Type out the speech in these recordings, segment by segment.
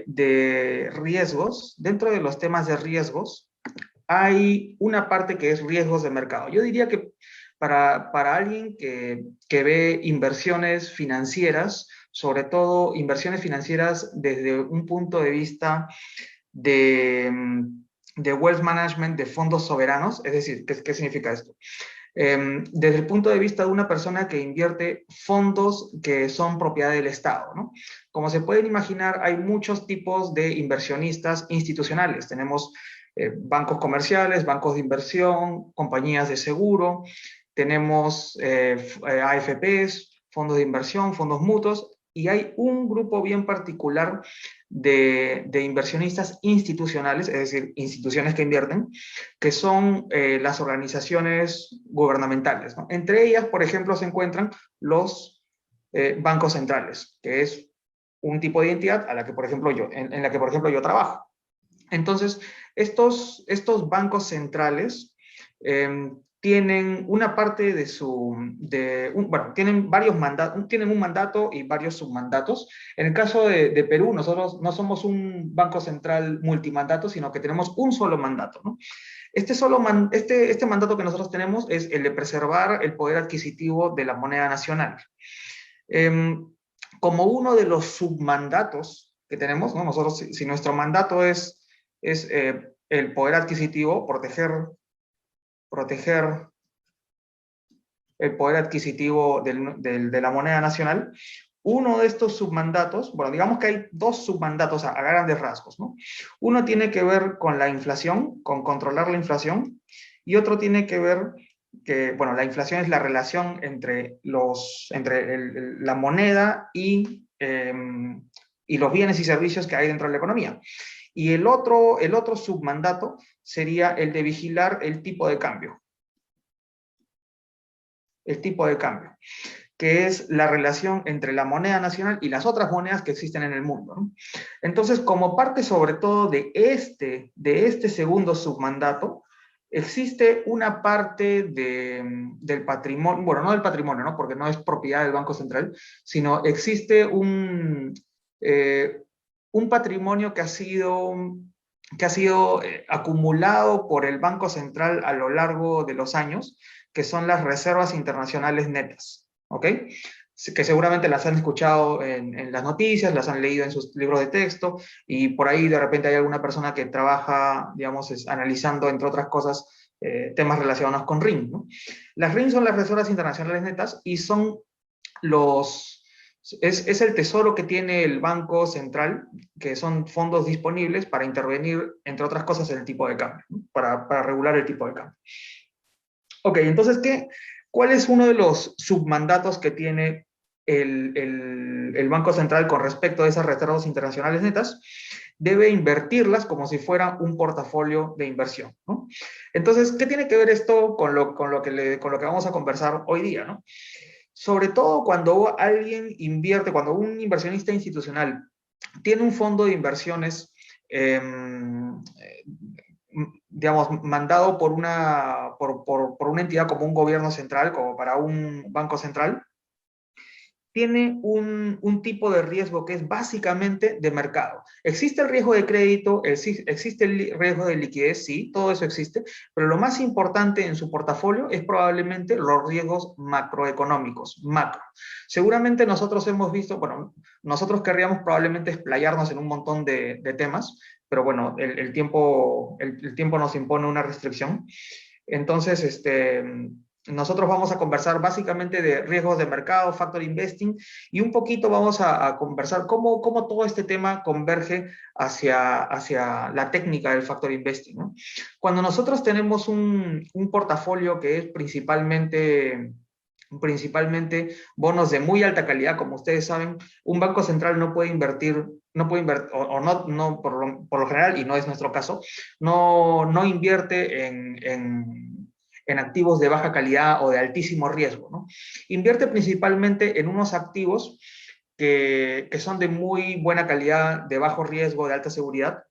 de riesgos, dentro de los temas de riesgos, hay una parte que es riesgos de mercado. Yo diría que para alguien que ve inversiones financieras, sobre todo inversiones financieras desde un punto de vista de, de wealth management, de fondos soberanos, es decir, ¿qué significa esto? Desde el punto de vista de una persona que invierte fondos que son propiedad del Estado, ¿no? Como se pueden imaginar, hay muchos tipos de inversionistas institucionales. Tenemos bancos comerciales, bancos de inversión, compañías de seguro, tenemos AFPs, fondos de inversión, fondos mutuos, y hay un grupo bien particular de inversionistas institucionales, es decir, instituciones que invierten, que son las organizaciones gubernamentales, ¿no? Entre ellas, por ejemplo, se encuentran los bancos centrales, que es un tipo de entidad a la que, por ejemplo, en la que, por ejemplo, yo trabajo. Entonces, estos bancos centrales tienen una parte bueno, tienen varios mandatos, tienen un mandato y varios submandatos. En el caso de Perú, nosotros no somos un banco central multimandato, sino que tenemos un solo mandato, ¿no? Este mandato que nosotros tenemos es el de preservar el poder adquisitivo de la moneda nacional. Como uno de los submandatos que tenemos, ¿no? Nosotros, si nuestro mandato es el poder adquisitivo, proteger el poder adquisitivo de la moneda nacional, uno de estos submandatos, bueno, digamos que hay dos submandatos a grandes rasgos, ¿no? Uno tiene que ver con la inflación, con controlar la inflación, y otro tiene que ver que, bueno, la inflación es la relación entre la moneda y los bienes y servicios que hay dentro de la economía. Y el otro submandato sería el de vigilar el tipo de cambio. El tipo de cambio, que es la relación entre la moneda nacional y las otras monedas que existen en el mundo, ¿no? Entonces, como parte sobre todo de este segundo submandato, existe una parte del patrimonio, bueno, no del patrimonio, ¿no? Porque no es propiedad del Banco Central, sino existe un patrimonio que ha sido acumulado por el Banco Central a lo largo de los años, que son las reservas internacionales netas, ¿ok? Que seguramente las han escuchado en las noticias, las han leído en sus libros de texto, y por ahí de repente hay alguna persona que trabaja, digamos, analizando, entre otras cosas, temas relacionados con RIN, ¿no? Las RIN son las reservas internacionales netas y son es el tesoro que tiene el Banco Central, que son fondos disponibles para intervenir, entre otras cosas, en el tipo de cambio, ¿no? Para regular el tipo de cambio. Ok, entonces, ¿cuál es uno de los submandatos que tiene el Banco Central con respecto a esas reservas internacionales netas? Debe invertirlas como si fuera un portafolio de inversión, ¿no? Entonces, ¿qué tiene que ver esto con lo que vamos a conversar hoy día, ¿no? Sobre todo cuando alguien invierte, cuando un inversionista institucional tiene un fondo de inversiones, digamos, mandado por una entidad como un gobierno central, como para un banco central, tiene un tipo de riesgo que es básicamente de mercado. Existe el riesgo de crédito, existe el riesgo de liquidez, sí, todo eso existe, pero lo más importante en su portafolio es probablemente los riesgos macroeconómicos, macro. Seguramente nosotros hemos visto, bueno, nosotros querríamos probablemente explayarnos en un montón de temas, pero bueno, el tiempo nos impone una restricción. Entonces, nosotros vamos a conversar básicamente de riesgos de mercado, factor investing, y un poquito vamos a conversar cómo todo este tema converge hacia la técnica del factor investing, ¿no? Cuando nosotros tenemos un portafolio que es principalmente bonos de muy alta calidad, como ustedes saben, un banco central no puede invertir, o no por lo general, y no es nuestro caso, no invierte en activos de baja calidad o de altísimo riesgo, ¿no? Invierte principalmente en unos activos que son de muy buena calidad, de bajo riesgo, de alta seguridad,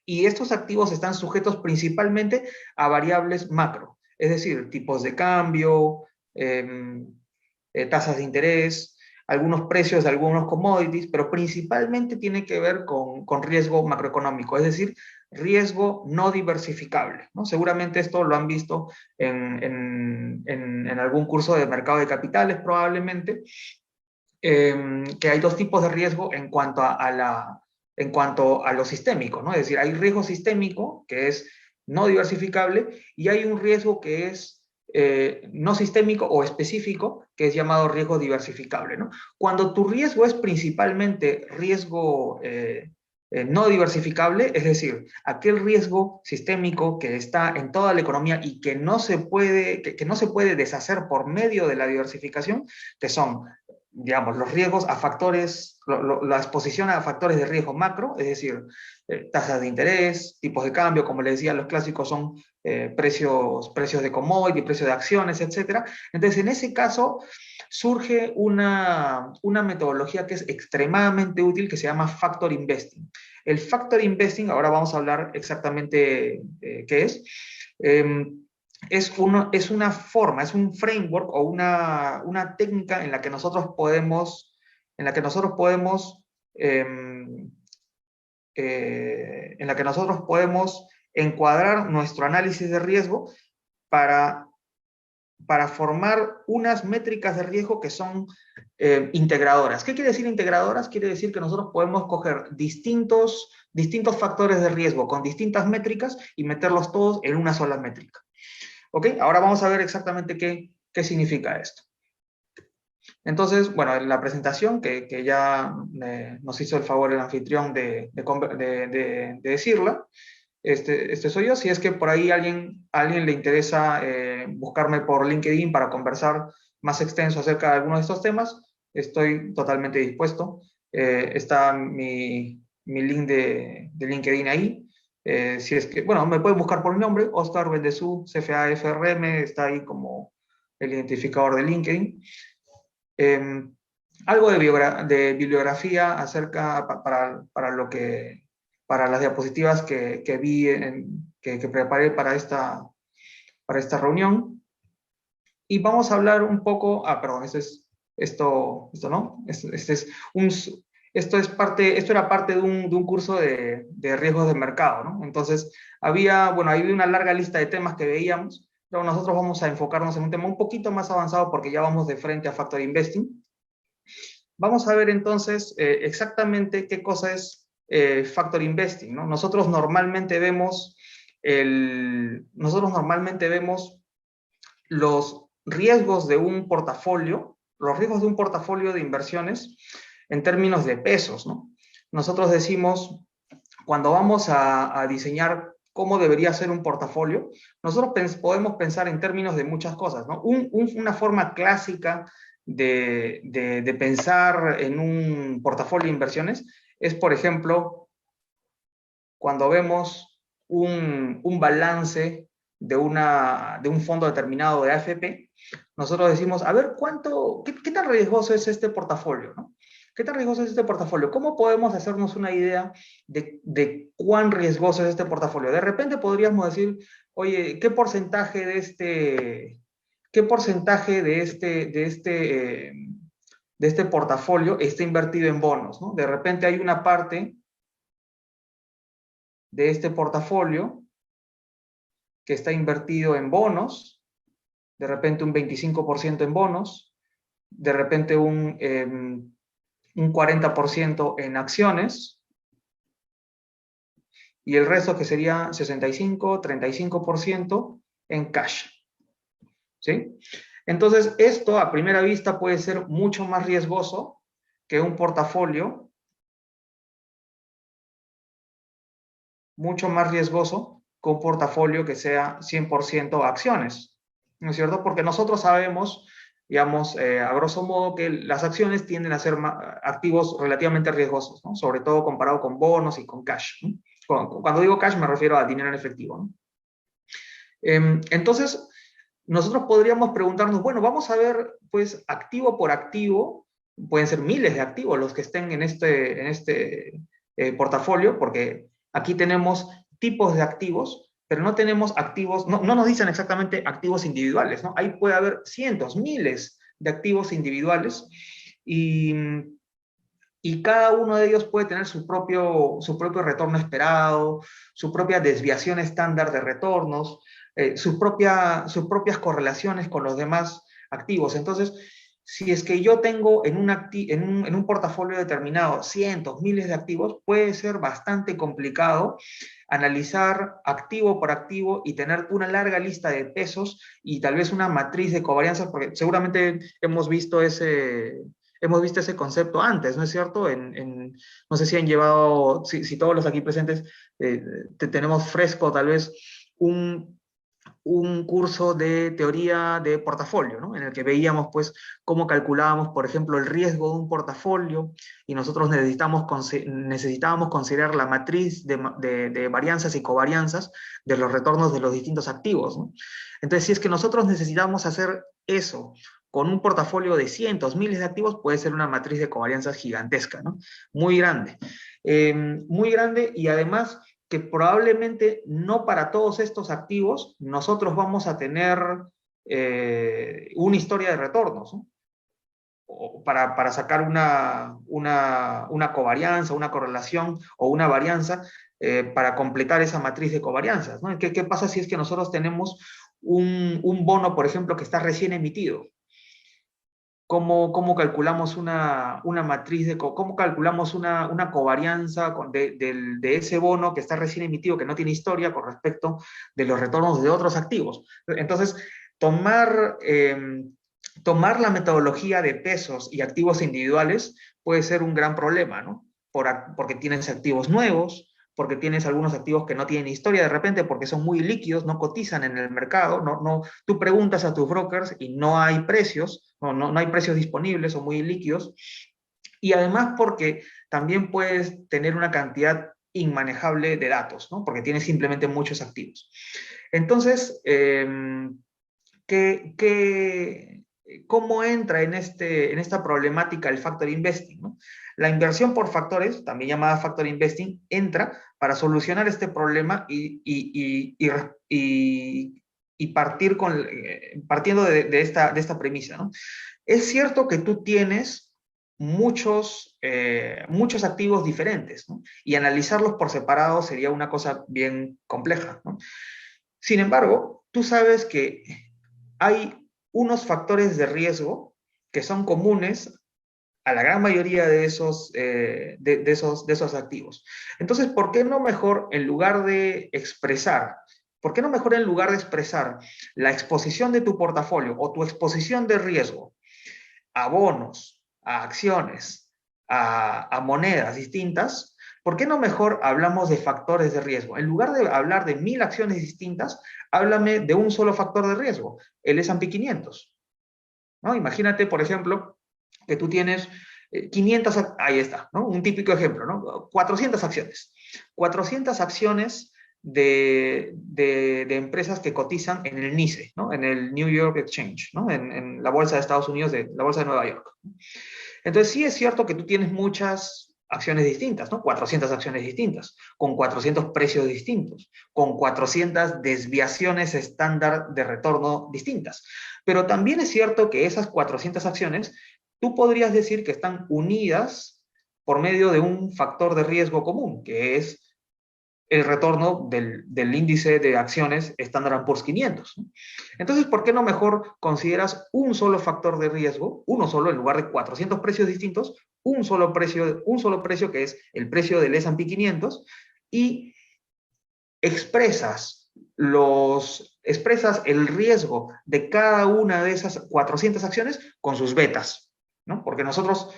y estos activos están sujetos principalmente a variables macro, es decir, tipos de cambio, tasas de interés. algunos precios de algunos commodities, pero principalmente tiene que ver con riesgo macroeconómico, es decir, riesgo no diversificable, ¿no? Seguramente esto lo han visto en algún curso de mercado de capitales probablemente, que hay dos tipos de riesgo en cuanto a lo sistémico, ¿no? Es decir, hay riesgo sistémico, que es no diversificable, y hay un riesgo que es no sistémico o específico, que es llamado riesgo diversificable, ¿no? Cuando tu riesgo es principalmente riesgo no diversificable, es decir, aquel riesgo sistémico que está en toda la economía y que no se puede, que no se puede deshacer por medio de la diversificación, que son, digamos, los riesgos a factores, la exposición a factores de riesgo macro, es decir, tasas de interés, tipos de cambio, como les decía, los clásicos son precios de commodity, precios de acciones, etc. Entonces, en ese caso, surge una metodología que es extremadamente útil que se llama Factor Investing. El Factor Investing, ahora vamos a hablar exactamente qué es. Es una forma, es un framework o una técnica en la que nosotros podemos, en la que nosotros podemos, en la que nosotros podemos encuadrar nuestro análisis de riesgo para, para formar unas métricas de riesgo que son integradoras. ¿Qué quiere decir integradoras? Quiere decir que nosotros podemos coger distintos factores de riesgo con distintas métricas y meterlos todos en una sola métrica. ¿Ok? Ahora vamos a ver exactamente qué significa esto. Entonces, bueno, en la presentación que ya nos hizo el favor el anfitrión de decirla, este soy yo. Si es que por ahí alguien le interesa buscarme por LinkedIn para conversar más extenso acerca de algunos de estos temas, estoy totalmente dispuesto. Está mi link de LinkedIn ahí. Si es que, bueno, me pueden buscar por mi nombre, Oscar Bendezú, CFA-FRM, está ahí como el identificador de LinkedIn. Algo de bibliografía acerca para las diapositivas que vi, que preparé para esta reunión. Y vamos a hablar un poco, perdón, esto no, esto era parte de un curso de riesgos de mercado, ¿no? Entonces, había una larga lista de temas que veíamos, pero nosotros vamos a enfocarnos en un tema un poquito más avanzado porque ya vamos de frente a Factor Investing. Vamos a ver entonces exactamente qué cosa es Factor Investing, ¿no? Nosotros normalmente vemos los riesgos de un portafolio, de inversiones en términos de pesos, ¿no? Nosotros decimos, cuando vamos a diseñar cómo debería ser un portafolio, nosotros podemos pensar en términos de muchas cosas, ¿no? Una forma clásica de pensar en un portafolio de inversiones es, por ejemplo, cuando vemos un balance de un fondo determinado de AFP, nosotros decimos, a ver, ¿qué tan riesgoso es este portafolio, ¿no? ¿Qué tan riesgoso es este portafolio? ¿Cómo podemos hacernos una idea de cuán riesgoso es este portafolio? De repente podríamos decir, oye, ¿qué porcentaje de este portafolio está invertido en bonos, ¿no? De repente hay una parte de este portafolio que está invertido en bonos, de repente un 25% en bonos, de repente un 40% en acciones, y el resto que sería 65, 35% en cash. ¿Sí? Entonces, esto a primera vista puede ser mucho más riesgoso que un portafolio, que sea 100% acciones, ¿no es cierto? Porque nosotros sabemos, digamos, a grosso modo, que las acciones tienden a ser activos relativamente riesgosos, ¿no? Sobre todo comparado con bonos y con cash, ¿no? Cuando digo cash me refiero a dinero en efectivo, ¿no? Entonces, nosotros podríamos preguntarnos, bueno, vamos a ver, pues, activo por activo, pueden ser miles de activos los que estén en este portafolio, porque aquí tenemos tipos de activos, pero no tenemos activos, no nos dicen exactamente activos individuales, ¿no? Ahí puede haber cientos, miles de activos individuales, y cada uno de ellos puede tener su propio retorno esperado, su propia desviación estándar de retornos, sus propias correlaciones con los demás activos. Entonces, si es que yo tengo en un portafolio determinado cientos, miles de activos, puede ser bastante complicado analizar activo por activo y tener una larga lista de pesos y tal vez una matriz de covarianzas, porque seguramente hemos visto ese concepto antes, ¿no es cierto? No sé si han llevado, si todos los aquí presentes tenemos fresco tal vez un, un curso de teoría de portafolio, ¿no? En el que veíamos, pues, cómo calculábamos, por ejemplo, el riesgo de un portafolio y nosotros necesitábamos considerar la matriz de varianzas y covarianzas de los retornos de los distintos activos, ¿no? Entonces, si es que nosotros necesitamos hacer eso con un portafolio de cientos, miles de activos, puede ser una matriz de covarianzas gigantesca, ¿no? Muy grande. Muy grande y además que probablemente no para todos estos activos nosotros vamos a tener una historia de retornos, ¿no? Para sacar una covarianza, una correlación o una varianza para completar esa matriz de covarianzas, ¿no? ¿Qué pasa si es que nosotros tenemos un bono, por ejemplo, que está recién emitido? ¿Cómo calculamos una matriz cómo calculamos una covarianza de ese bono que está recién emitido, que no tiene historia con respecto de los retornos de otros activos? Entonces, tomar la metodología de pesos y activos individuales puede ser un gran problema, ¿no? Porque tienes activos nuevos, porque tienes algunos activos que no tienen historia de repente, porque son muy líquidos, no cotizan en el mercado, tú preguntas a tus brokers y no hay precios, no hay precios disponibles o muy líquidos, y además porque también puedes tener una cantidad inmanejable de datos, ¿no? Porque tienes simplemente muchos activos. Entonces, ¿cómo entra en esta problemática el factor investing, ¿no? La inversión por factores, también llamada factor investing, entra para solucionar este problema y partiendo de esta premisa, ¿no? Es cierto que tú tienes muchos activos diferentes, ¿no? Y analizarlos por separado sería una cosa bien compleja, ¿no? Sin embargo, tú sabes que hay unos factores de riesgo que son comunes a la gran mayoría de esos activos. Entonces, ¿por qué no mejor en lugar de expresar, por qué no mejor en lugar de expresar la exposición de tu portafolio o tu exposición de riesgo a bonos, a acciones, a monedas distintas, ¿por qué no mejor hablamos de factores de riesgo? En lugar de hablar de 1000 acciones distintas, háblame de un solo factor de riesgo, el S&P 500. ¿No? Imagínate, por ejemplo, que tú tienes 500, ahí está, ¿no? Un típico ejemplo, ¿no? 400 acciones. 400 acciones de empresas que cotizan en el NYSE, ¿no? En el New York Exchange, ¿no? En la bolsa de Estados Unidos, la bolsa de Nueva York. Entonces sí es cierto que tú tienes muchas acciones distintas, ¿no? 400 acciones distintas, con 400 precios distintos, con 400 desviaciones estándar de retorno distintas. Pero también es cierto que esas 400 acciones, tú podrías decir que están unidas por medio de un factor de riesgo común, que es el retorno del índice de acciones Standard Poor's 500. ¿No? Entonces, ¿por qué no mejor consideras un solo factor de riesgo, uno solo, en lugar de 400 precios distintos, un solo precio que es el precio del S&P 500, y expresas el riesgo de cada una de esas 400 acciones con sus betas, ¿no? Porque nosotros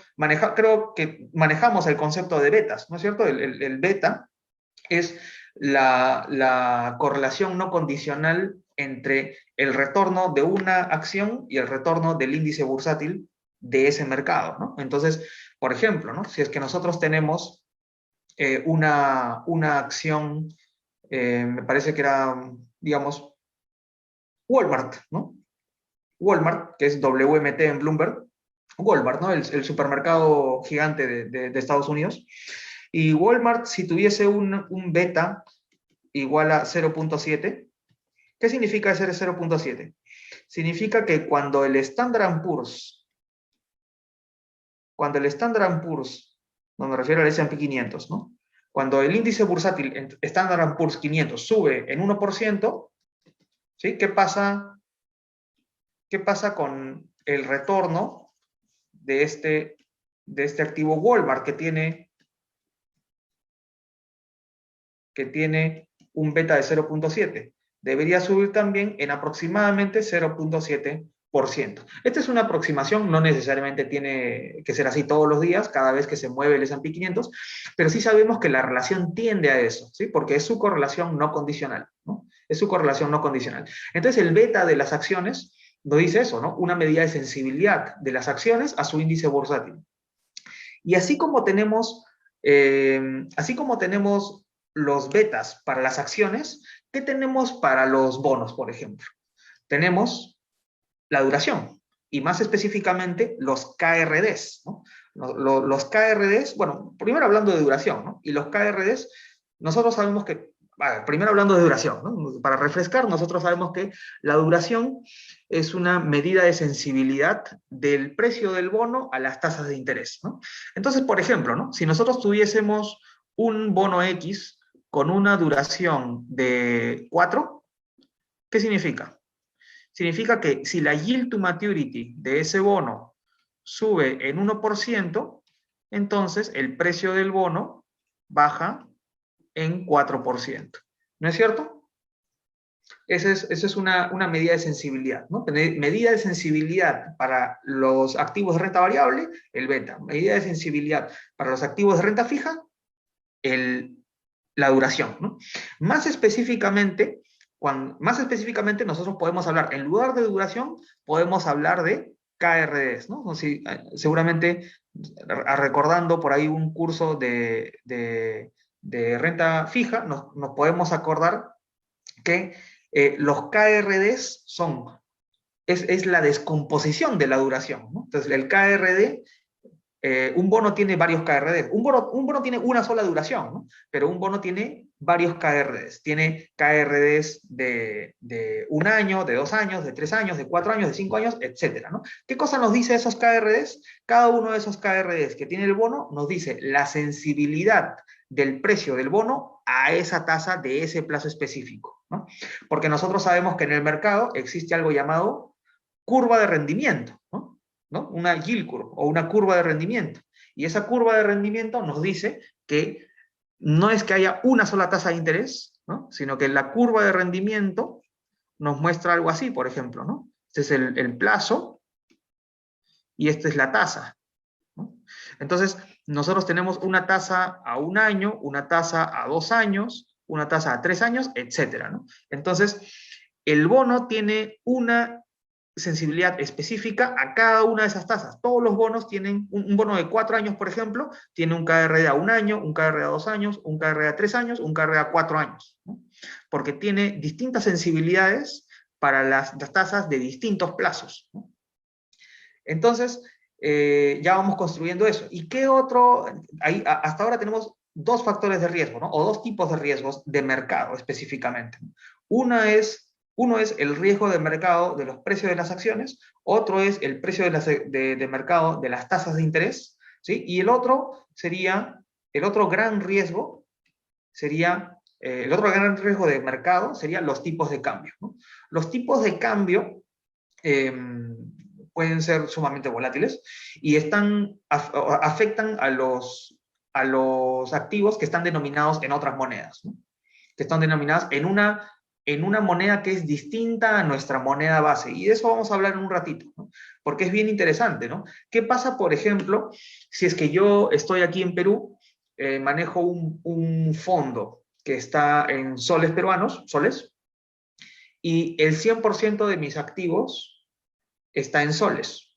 creo que manejamos el concepto de betas, ¿no es cierto? El beta es la correlación no condicional entre el retorno de una acción y el retorno del índice bursátil de ese mercado, ¿no? Entonces, por ejemplo, ¿no? Si es que nosotros tenemos una acción, me parece que era, digamos, Walmart, ¿no? Walmart, que es WMT en Bloomberg, Walmart, ¿no? El supermercado gigante de Estados Unidos. Y Walmart, si tuviese un beta igual a 0.7, ¿qué significa ese 0.7? Significa que cuando el Standard Poor's cuando el Standard & Poor's, no me refiero al S&P 500, ¿no? Cuando el índice bursátil Standard & Poor's 500 sube en 1%, ¿sí? ¿Qué pasa con el retorno de este activo Walmart que tiene un beta de 0.7? Debería subir también en aproximadamente 0.7%. Esta es una aproximación, no necesariamente tiene que ser así todos los días, cada vez que se mueve el S&P 500, pero sí sabemos que la relación tiende a eso, ¿sí? Porque es su correlación no condicional, ¿no? Es su correlación no condicional. Entonces el beta de las acciones nos dice eso, ¿no? Una medida de sensibilidad de las acciones a su índice bursátil. Y así como tenemos los betas para las acciones, ¿qué tenemos para los bonos, por ejemplo? Tenemos la duración y más específicamente los KRDs, ¿no? Los KRDs, bueno, primero hablando de duración, ¿no? Y los KRDs, nosotros sabemos que, primero hablando de duración, ¿no? Para refrescar, nosotros sabemos que la duración es una medida de sensibilidad del precio del bono a las tasas de interés, ¿no? Entonces, por ejemplo, ¿no? Si nosotros tuviésemos un bono X con una duración de 4, ¿qué significa? Significa que si la yield to maturity de ese bono sube en 1%, entonces el precio del bono baja en 4%. ¿No es cierto? Esa es una medida de sensibilidad, ¿no? Medida de sensibilidad para los activos de renta variable, el beta. Medida de sensibilidad para los activos de renta fija, la duración, ¿no? Más específicamente, nosotros podemos hablar, en lugar de duración, podemos hablar de KRDs, ¿no? Seguramente recordando por ahí un curso de renta fija, nos podemos acordar que los KRDs es la descomposición de la duración, ¿no? Entonces, el KRD, un bono tiene varios KRDs. Un bono tiene una sola duración, ¿no? Pero un bono tiene varios KRDs. Tiene KRDs de 1 año, de 2 años, de 3 años, de 4 años, de 5 años, etcétera, ¿no? ¿Qué cosa nos dice esos KRDs? Cada uno de esos KRDs que tiene el bono nos dice la sensibilidad del precio del bono a esa tasa de ese plazo específico, ¿no? Porque nosotros sabemos que en el mercado existe algo llamado curva de rendimiento, ¿no? ¿No? Una yield curve o una curva de rendimiento. Y esa curva de rendimiento nos dice que no es que haya una sola tasa de interés, ¿no? Sino que la curva de rendimiento nos muestra algo así, por ejemplo, ¿no? Este es el plazo y esta es la tasa, ¿no? Entonces, nosotros tenemos una tasa a 1 año, una tasa a 2 años, una tasa a 3 años, etcétera, ¿no? Entonces, el bono tiene una sensibilidad específica a cada una de esas tasas. Todos los bonos tienen, un bono de 4 años, por ejemplo, tiene un KRD a 1 año, un KRD a 2 años, un KRD a 3 años, un KRD a 4 años, ¿no? Porque tiene distintas sensibilidades para las tasas de distintos plazos, ¿no? Entonces, ya vamos construyendo eso. ¿Y qué otro? Hasta ahora tenemos 2 factores de riesgo, ¿no? O 2 tipos de riesgos de mercado específicamente. Uno es el riesgo de mercado de los precios de las acciones, otro es el precio de mercado de las tasas de interés, ¿sí? Y el otro gran riesgo de mercado serían los tipos de cambio, ¿no? Los tipos de cambio pueden ser sumamente volátiles y afectan a los activos que están denominados en otras monedas, ¿no? Que están denominadas en una moneda que es distinta a nuestra moneda base. Y de eso vamos a hablar en un ratito, ¿no? Porque es bien interesante, ¿no? ¿Qué pasa, por ejemplo, si es que yo estoy aquí en Perú, manejo un fondo que está en soles peruanos, y el 100% de mis activos está en soles?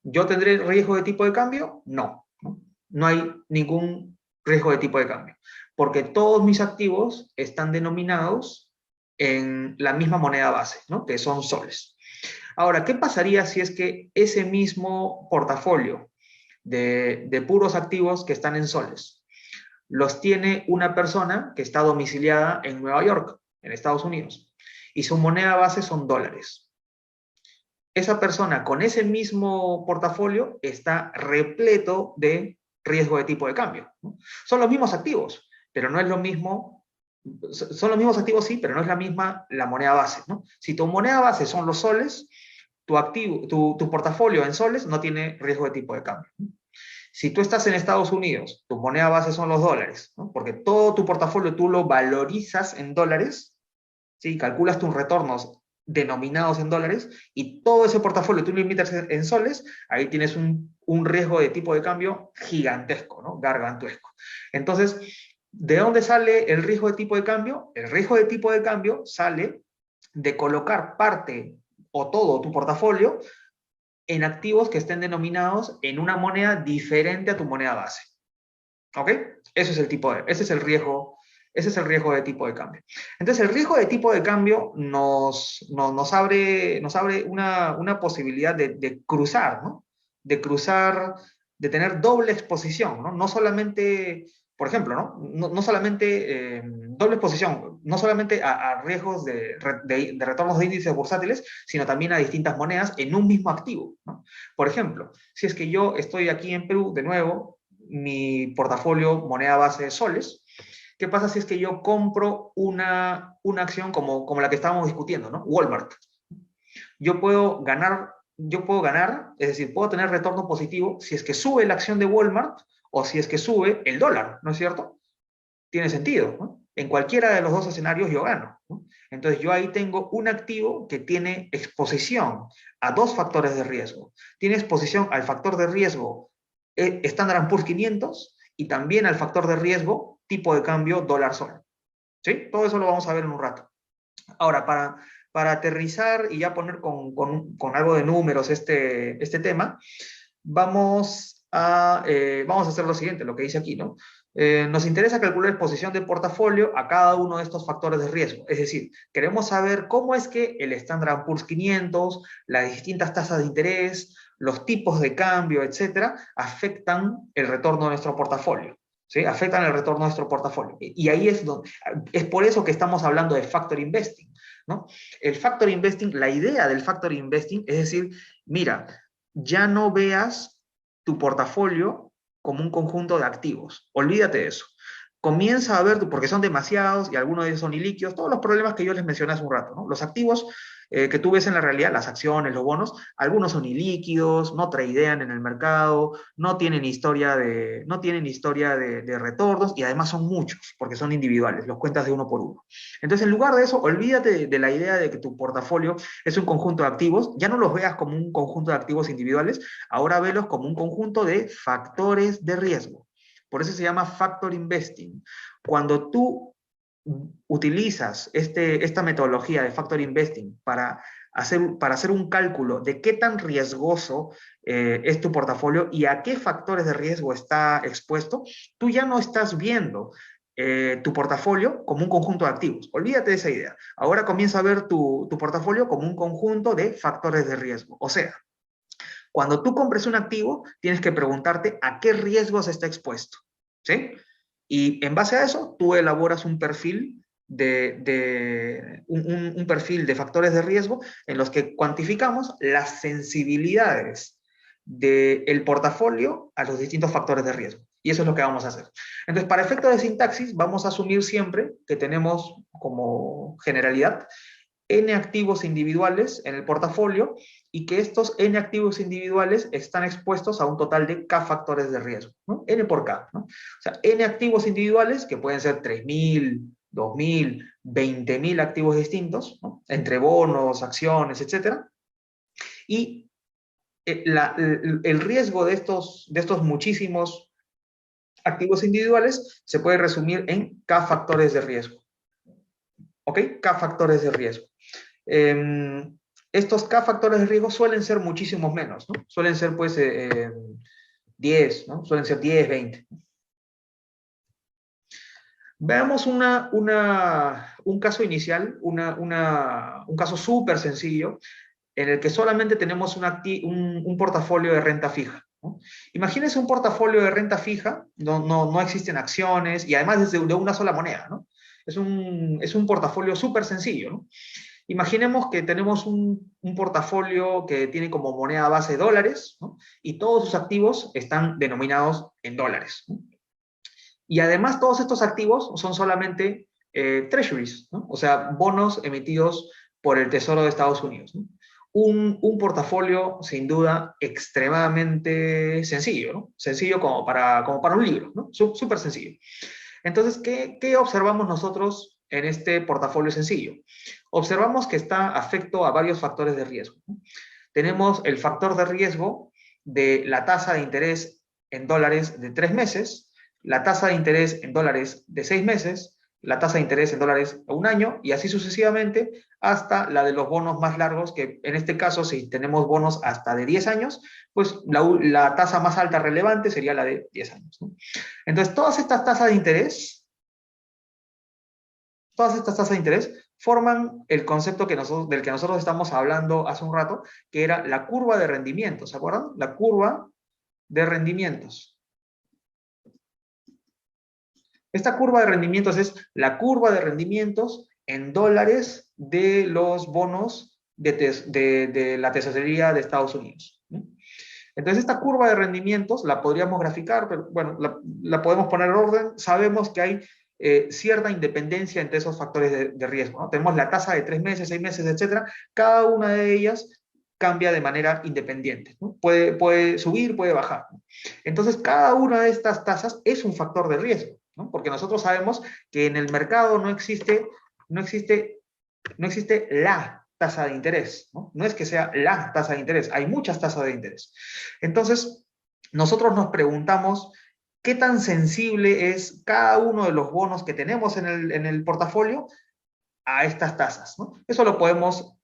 ¿Yo tendré riesgo de tipo de cambio? No, ¿no? No hay ningún riesgo de tipo de cambio, porque todos mis activos están denominados en la misma moneda base, ¿no? Que son soles. Ahora, ¿qué pasaría si es que ese mismo portafolio de puros activos que están en soles los tiene una persona que está domiciliada en Nueva York, en Estados Unidos, y su moneda base son dólares? esa persona con ese mismo portafolio está repleto de riesgo de tipo de cambio, ¿no? Son los mismos activos, pero no es lo mismo, son los mismos activos sí, pero no es la misma la moneda base, ¿no? Si tu moneda base son los soles, tu portafolio en soles no tiene riesgo de tipo de cambio, ¿no? Si tú estás en Estados Unidos, tu moneda base son los dólares, ¿no? Porque todo tu portafolio tú lo valorizas en dólares, ¿sí? Calculas tus retornos denominados en dólares y todo ese portafolio tú lo invitas en soles, ahí tienes un riesgo de tipo de cambio gigantesco, ¿no? Gargantuesco. Entonces, ¿de dónde sale el riesgo de tipo de cambio? El riesgo de tipo de cambio sale de colocar parte o todo tu portafolio en activos que estén denominados en una moneda diferente a tu moneda base. ¿Ok? Ese es el riesgo, ese es el riesgo de tipo de cambio. Entonces, el riesgo de tipo de cambio nos abre una posibilidad de cruzar, ¿no? De cruzar, de tener doble exposición, ¿no? No solamente, por ejemplo, ¿no? No solamente doble exposición, no solamente a riesgos de retornos de índices bursátiles, sino también a distintas monedas en un mismo activo, ¿no? Por ejemplo, si es que yo estoy aquí en Perú, de nuevo, mi portafolio moneda base de soles. ¿Qué pasa si es que yo compro una acción como la que estábamos discutiendo, ¿no? Walmart. Yo puedo ganar, es decir, puedo tener retorno positivo si es que sube la acción de Walmart o si es que sube el dólar, ¿no es cierto? Tiene sentido, ¿no? En cualquiera de los dos escenarios yo gano, ¿no? Entonces yo ahí tengo un activo que tiene exposición a dos factores de riesgo. Tiene exposición al factor de riesgo Standard Poor's 500 y también al factor de riesgo tipo de cambio dólar-sol. ¿Sí? Todo eso lo vamos a ver en un rato. Ahora, para aterrizar y ya poner con algo de números este tema, vamos a hacer lo siguiente, lo que dice aquí, ¿no? Nos interesa calcular exposición de portafolio a cada uno de estos factores de riesgo. Es decir, queremos saber cómo es que el Standard Poor's 500, las distintas tasas de interés, los tipos de cambio, etcétera, afectan el retorno de nuestro portafolio. ¿Sí? Afectan el retorno de nuestro portafolio. Y ahí es por eso que estamos hablando de factor investing, ¿no? El factor investing, la idea del factor investing es decir, mira, ya no veas tu portafolio como un conjunto de activos. Olvídate de eso. Comienza a ver, porque son demasiados y algunos de ellos son ilíquidos, todos los problemas que yo les mencioné hace un rato, ¿no? Los activos que tú ves en la realidad, las acciones, los bonos, algunos son ilíquidos, no tradean en el mercado, no tienen historia de retornos y además son muchos, porque son individuales, los cuentas de uno por uno. Entonces, en lugar de eso, olvídate de la idea de que tu portafolio es un conjunto de activos, ya no los veas como un conjunto de activos individuales, ahora velos como un conjunto de factores de riesgo. Por eso se llama factor investing. Cuando tú utilizas esta metodología de factor investing para hacer un cálculo de qué tan riesgoso es tu portafolio y a qué factores de riesgo está expuesto, tú ya no estás viendo tu portafolio como un conjunto de activos. Olvídate de esa idea. Ahora comienza a ver tu portafolio como un conjunto de factores de riesgo. O sea, cuando tú compres un activo, tienes que preguntarte a qué riesgos está expuesto. ¿Sí? Y en base a eso, tú elaboras un perfil un perfil de factores de riesgo en los que cuantificamos las sensibilidades del portafolio a los distintos factores de riesgo. Y eso es lo que vamos a hacer. Entonces, para efectos de sintaxis, vamos a asumir siempre que tenemos como generalidad N activos individuales en el portafolio y que estos N activos individuales están expuestos a un total de K factores de riesgo, ¿no? N por K, ¿no? O sea, N activos individuales, que pueden ser 3.000, 2.000, 20.000 activos distintos, ¿no? Entre bonos, acciones, etcétera. Y el riesgo de estos muchísimos activos individuales se puede resumir en K factores de riesgo. ¿Ok? K factores de riesgo. Estos K factores de riesgo suelen ser muchísimos menos, ¿no? Suelen ser pues 10, ¿no? Suelen ser 10, 20. Veamos un caso inicial, un caso súper sencillo, en el que solamente tenemos un portafolio de renta fija, ¿no? Imagínense un portafolio de renta fija, no existen acciones y además es de una sola moneda, ¿no? Es un portafolio súper sencillo, ¿no? Imaginemos que tenemos un portafolio que tiene como moneda base dólares, ¿no? Y todos sus activos están denominados en dólares, ¿no? Y además todos estos activos son solamente treasuries, ¿no? O sea, bonos emitidos por el Tesoro de Estados Unidos, ¿no? Un portafolio, sin duda, extremadamente sencillo, ¿no? Sencillo como para un libro, ¿no? Súper sencillo. Entonces, ¿qué observamos nosotros en este portafolio sencillo? Observamos que está afecto a varios factores de riesgo, ¿no? Tenemos el factor de riesgo de la tasa de interés en dólares de 3 meses, la tasa de interés en dólares de 6 meses, la tasa de interés en dólares a un año, y así sucesivamente hasta la de los bonos más largos, que en este caso, si tenemos bonos hasta de 10 años, pues la tasa más alta relevante sería la de 10 años, ¿no? Entonces, todas estas tasas de interés forman el concepto del que nosotros estamos hablando hace un rato, que era la curva de rendimientos, ¿se acuerdan? La curva de rendimientos. Esta curva de rendimientos es la curva de rendimientos en dólares de los bonos de la tesorería de Estados Unidos, ¿no? Entonces, esta curva de rendimientos la podríamos graficar, pero bueno, la podemos poner en orden. Sabemos que hay cierta independencia entre esos factores de riesgo, ¿no? Tenemos la tasa de 3 meses, 6 meses, etcétera. Cada una de ellas cambia de manera independiente, ¿no? Puede subir, puede bajar, ¿no? Entonces, cada una de estas tasas es un factor de riesgo, ¿no? Porque nosotros sabemos que en el mercado no existe, no existe la tasa de interés, ¿no? No es que sea la tasa de interés, hay muchas tasas de interés. Entonces, nosotros nos preguntamos qué tan sensible es cada uno de los bonos que tenemos en el portafolio a estas tasas, ¿no? Eso lo podemos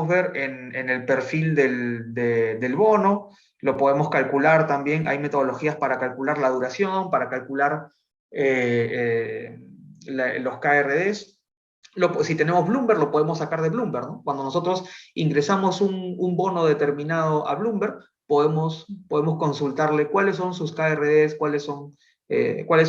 ver en el perfil del bono, lo podemos calcular también, hay metodologías para calcular la duración, para calcular los KRDs. Si tenemos Bloomberg, lo podemos sacar de Bloomberg, ¿no? Cuando nosotros ingresamos un bono determinado a Bloomberg, podemos consultarle cuáles son sus KRDs, cuál es su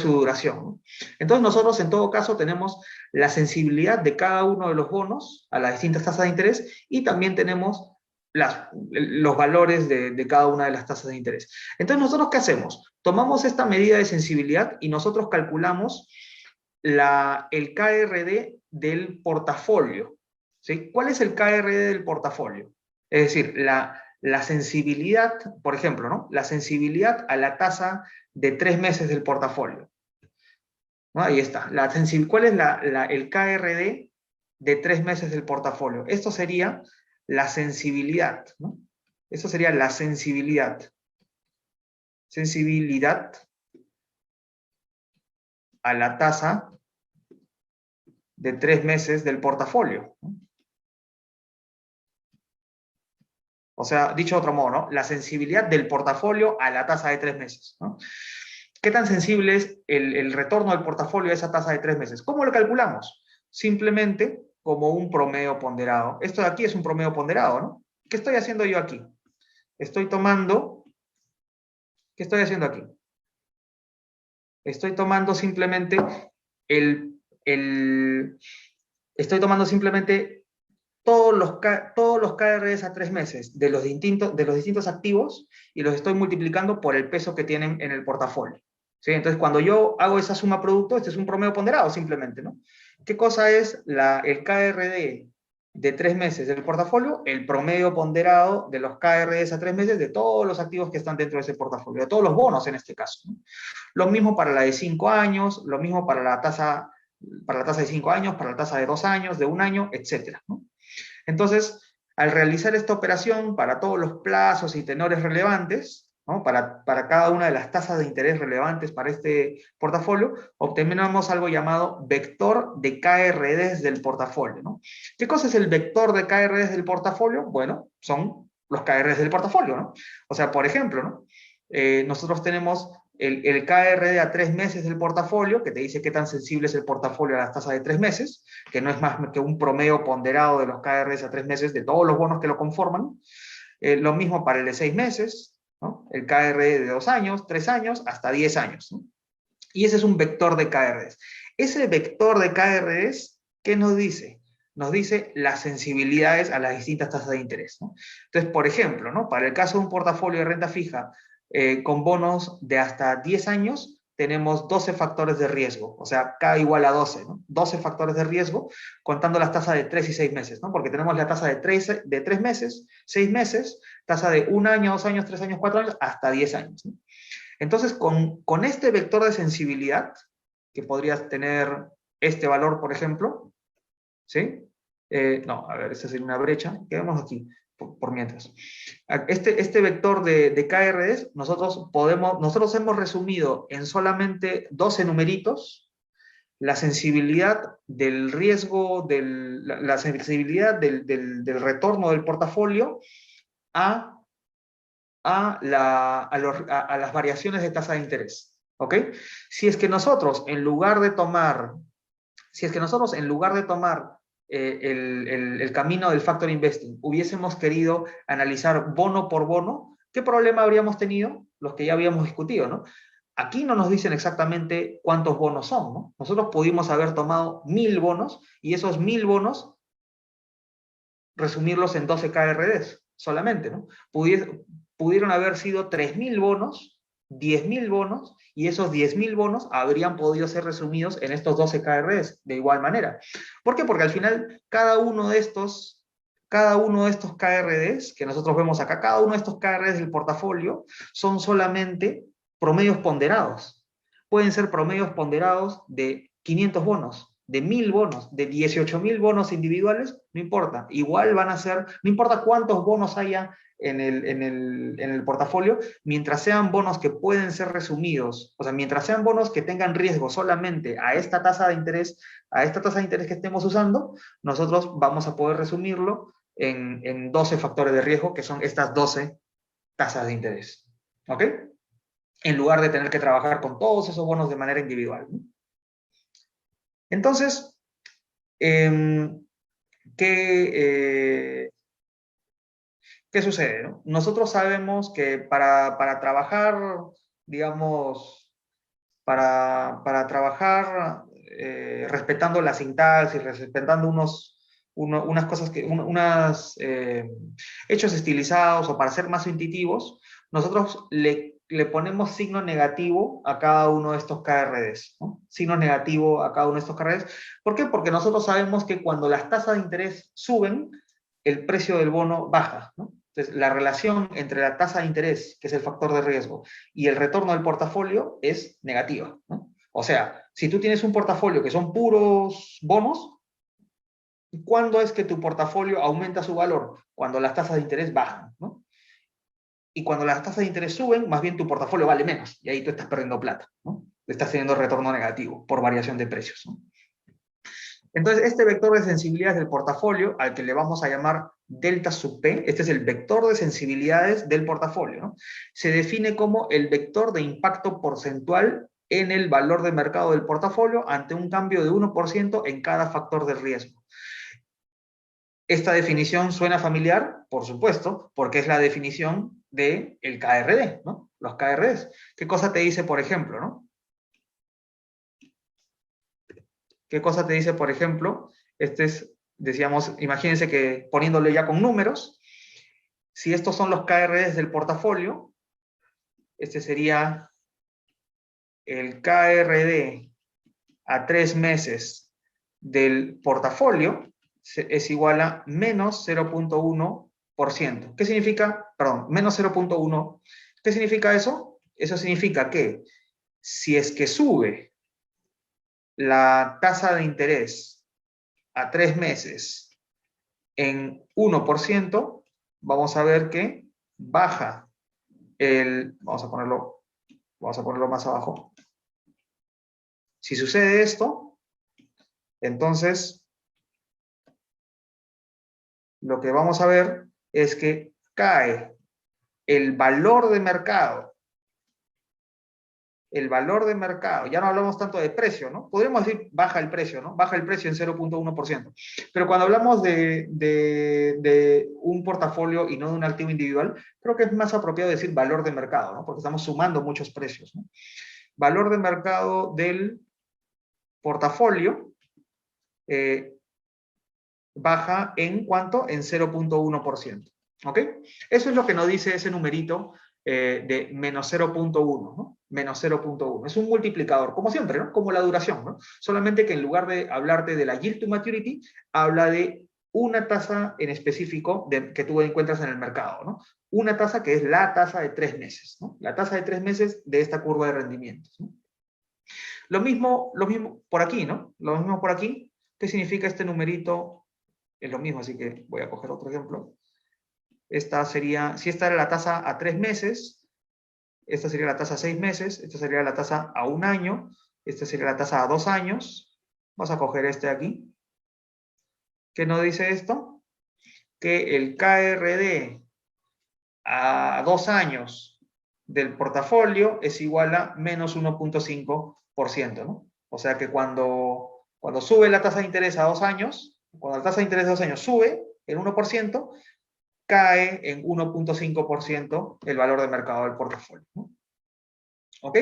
duración, ¿no? Entonces nosotros en todo caso tenemos la sensibilidad de cada uno de los bonos a las distintas tasas de interés y también tenemos los valores de cada una de las tasas de interés. Entonces nosotros, ¿qué hacemos? Tomamos esta medida de sensibilidad y nosotros calculamos el KRD del portafolio, ¿sí? ¿Cuál es el KRD del portafolio? Es decir, la sensibilidad, por ejemplo, ¿no? La sensibilidad a la tasa de 3 meses del portafolio, ¿no? Ahí está. ¿Cuál es el KRD de 3 meses del portafolio? Esto sería la sensibilidad, ¿no? Esto sería la sensibilidad. Sensibilidad a la tasa de 3 meses del portafolio, ¿no? O sea, dicho de otro modo, ¿no? La sensibilidad del portafolio a la tasa de 3 meses, ¿no? ¿Qué tan sensible es el retorno del portafolio a esa tasa de 3 meses? ¿Cómo lo calculamos? Simplemente como un promedio ponderado. Esto de aquí es un promedio ponderado, ¿no? ¿Qué estoy haciendo yo aquí? ¿Qué estoy haciendo aquí? Estoy tomando simplemente estoy tomando simplemente todos los KRs a 3 meses de los distintos activos y los estoy multiplicando por el peso que tienen en el portafolio, ¿sí? Entonces, cuando yo hago esa suma producto, este es un promedio ponderado simplemente, ¿no? ¿Qué cosa es el KRD de 3 meses del portafolio? El promedio ponderado de los KRDs a 3 meses de todos los activos que están dentro de ese portafolio, de todos los bonos en este caso, ¿no? Lo mismo para la de 5 años, lo mismo para la tasa de 5 años, para la tasa de 2 años, de 1 año, etcétera, ¿no? Entonces, al realizar esta operación para todos los plazos y tenores relevantes, ¿no? Para cada una de las tasas de interés relevantes para este portafolio, obtenemos algo llamado vector de KRDs del portafolio, ¿no? ¿Qué cosa es el vector de KRDs del portafolio? Bueno, son los KRDs del portafolio, ¿no? O sea, por ejemplo, ¿no? Nosotros tenemos el KRD a 3 meses del portafolio, que te dice qué tan sensible es el portafolio a las tasas de 3 meses, que no es más que un promedio ponderado de los KRDs a 3 meses de todos los bonos que lo conforman. Lo mismo para el de 6 meses, ¿no? El KRD de 2 años, 3 años, hasta 10 años, ¿no? Y ese es un vector de KRDs. Ese vector de KRDs, ¿qué nos dice? nos dice las sensibilidades a las distintas tasas de interés, ¿no? Entonces, por ejemplo, ¿no? Para el caso de un portafolio de renta fija con bonos de hasta 10 años, tenemos 12 factores de riesgo, o sea, K igual a 12, ¿no? 12 factores de riesgo, contando las tasas de 3 y 6 meses, ¿no? Porque tenemos la tasa de 3 meses, 6 meses, tasa de 1 año, 2 años, 3 años, 4 años, hasta 10 años, ¿no? Entonces, con este vector de sensibilidad, que podrías tener este valor, por ejemplo, ¿sí? No, a ver, esta sería una brecha, quedamos aquí, por mientras. Este vector de KRDs, nosotros hemos resumido en solamente 12 numeritos la sensibilidad del riesgo, la sensibilidad del retorno del portafolio a a las variaciones de tasa de interés. ¿Ok? Si es que nosotros, en lugar de tomar, el camino del factor investing, hubiésemos querido analizar bono por bono, ¿qué problema habríamos tenido? Los que ya habíamos discutido, ¿no? Aquí no nos dicen exactamente cuántos bonos son, ¿no? Nosotros pudimos haber tomado 1000 bonos y esos 1000 bonos resumirlos en 12 KRDs solamente, ¿no? Pudieron haber sido 3000 bonos, 10.000 bonos, y esos 10.000 bonos habrían podido ser resumidos en estos 12 KRDs de igual manera. ¿Por qué? Porque al final cada uno de estos KRDs que nosotros vemos acá, cada uno de estos KRDs del portafolio son solamente promedios ponderados. Pueden ser promedios ponderados de 500 bonos, de 1000 bonos, de 18.000 bonos individuales, no importa. Igual van a ser, no importa cuántos bonos haya en el portafolio, mientras sean bonos que pueden ser resumidos, o sea, mientras sean bonos que tengan riesgo solamente a esta tasa de interés, que estemos usando, nosotros vamos a poder resumirlo en 12 factores de riesgo, que son estas 12 tasas de interés. ¿Ok? En lugar de tener que trabajar con todos esos bonos de manera individual, ¿no? Entonces, ¿qué sucede, no? Nosotros sabemos que para trabajar, digamos, para trabajar respetando la sintaxis, respetando unas cosas hechos estilizados, o para ser más intuitivos, nosotros le ponemos signo negativo a cada uno de estos KRDs, ¿no? Signo negativo a cada uno de estos KRDs. ¿Por qué? Porque nosotros sabemos que cuando las tasas de interés suben, el precio del bono baja, ¿no? Entonces, la relación entre la tasa de interés, que es el factor de riesgo, y el retorno del portafolio es negativa, ¿no? O sea, si tú tienes un portafolio que son puros bonos, ¿cuándo es que tu portafolio aumenta su valor? Cuando las tasas de interés bajan, ¿no? Y cuando las tasas de interés suben, más bien tu portafolio vale menos, y ahí tú estás perdiendo plata, ¿no? Estás teniendo retorno negativo por variación de precios, ¿no? Entonces, este vector de sensibilidades del portafolio, al que le vamos a llamar delta sub P, este es el vector de sensibilidades del portafolio, ¿no? Se define como el vector de impacto porcentual en el valor de mercado del portafolio ante un cambio de 1% en cada factor de riesgo. Esta definición suena familiar, por supuesto, porque es la definición del KRD, ¿no? Los KRDs. ¿Qué cosa te dice, por ejemplo, no? ¿Qué cosa te dice, por ejemplo? Decíamos, imagínense que poniéndole ya con números, si estos son los KRDs del portafolio, este sería el KRD a 3 meses del portafolio, es igual a menos 0.1%. ¿Qué significa? Perdón, menos 0.1. ¿Qué significa eso? Eso significa que si es que sube la tasa de interés a 3 meses en 1%, vamos a ver que baja vamos a ponerlo más abajo. Si sucede esto, entonces lo que vamos a ver es que cae el valor de mercado. El valor de mercado, ya no hablamos tanto de precio, ¿no? Podríamos decir baja el precio, ¿no? Baja el precio en 0.1%. Pero cuando hablamos de un portafolio y no de un activo individual, creo que es más apropiado decir valor de mercado, ¿no? Porque estamos sumando muchos precios, ¿no? Valor de mercado del portafolio baja en ¿cuánto? En 0.1%. ¿Ok? Eso es lo que nos dice ese numerito de menos 0.1, ¿no? Menos 0.1. Es un multiplicador, como siempre, ¿no? Como la duración, ¿no? Solamente que en lugar de hablarte de la yield to maturity, habla de una tasa en específico que tú encuentras en el mercado, ¿no? Una tasa que es la tasa de 3 meses, ¿no? La tasa de 3 meses de esta curva de rendimientos, ¿no? Lo mismo por aquí, ¿no? Lo mismo por aquí. ¿Qué significa este numerito? Es lo mismo, así que voy a coger otro ejemplo. Esta sería, si esta era la tasa a 3 meses, esta sería la tasa a 6 meses, esta sería la tasa a 1 año, esta sería la tasa a 2 años. Vamos a coger este de aquí. ¿Qué nos dice esto? Que el KRD a 2 años del portafolio es igual a menos 1.5%, ¿no? O sea que cuando sube la tasa de interés a 2 años, cuando la tasa de interés a 2 años sube en 1%, cae en 1.5% el valor de mercado del portafolio, ¿no? ¿Ok?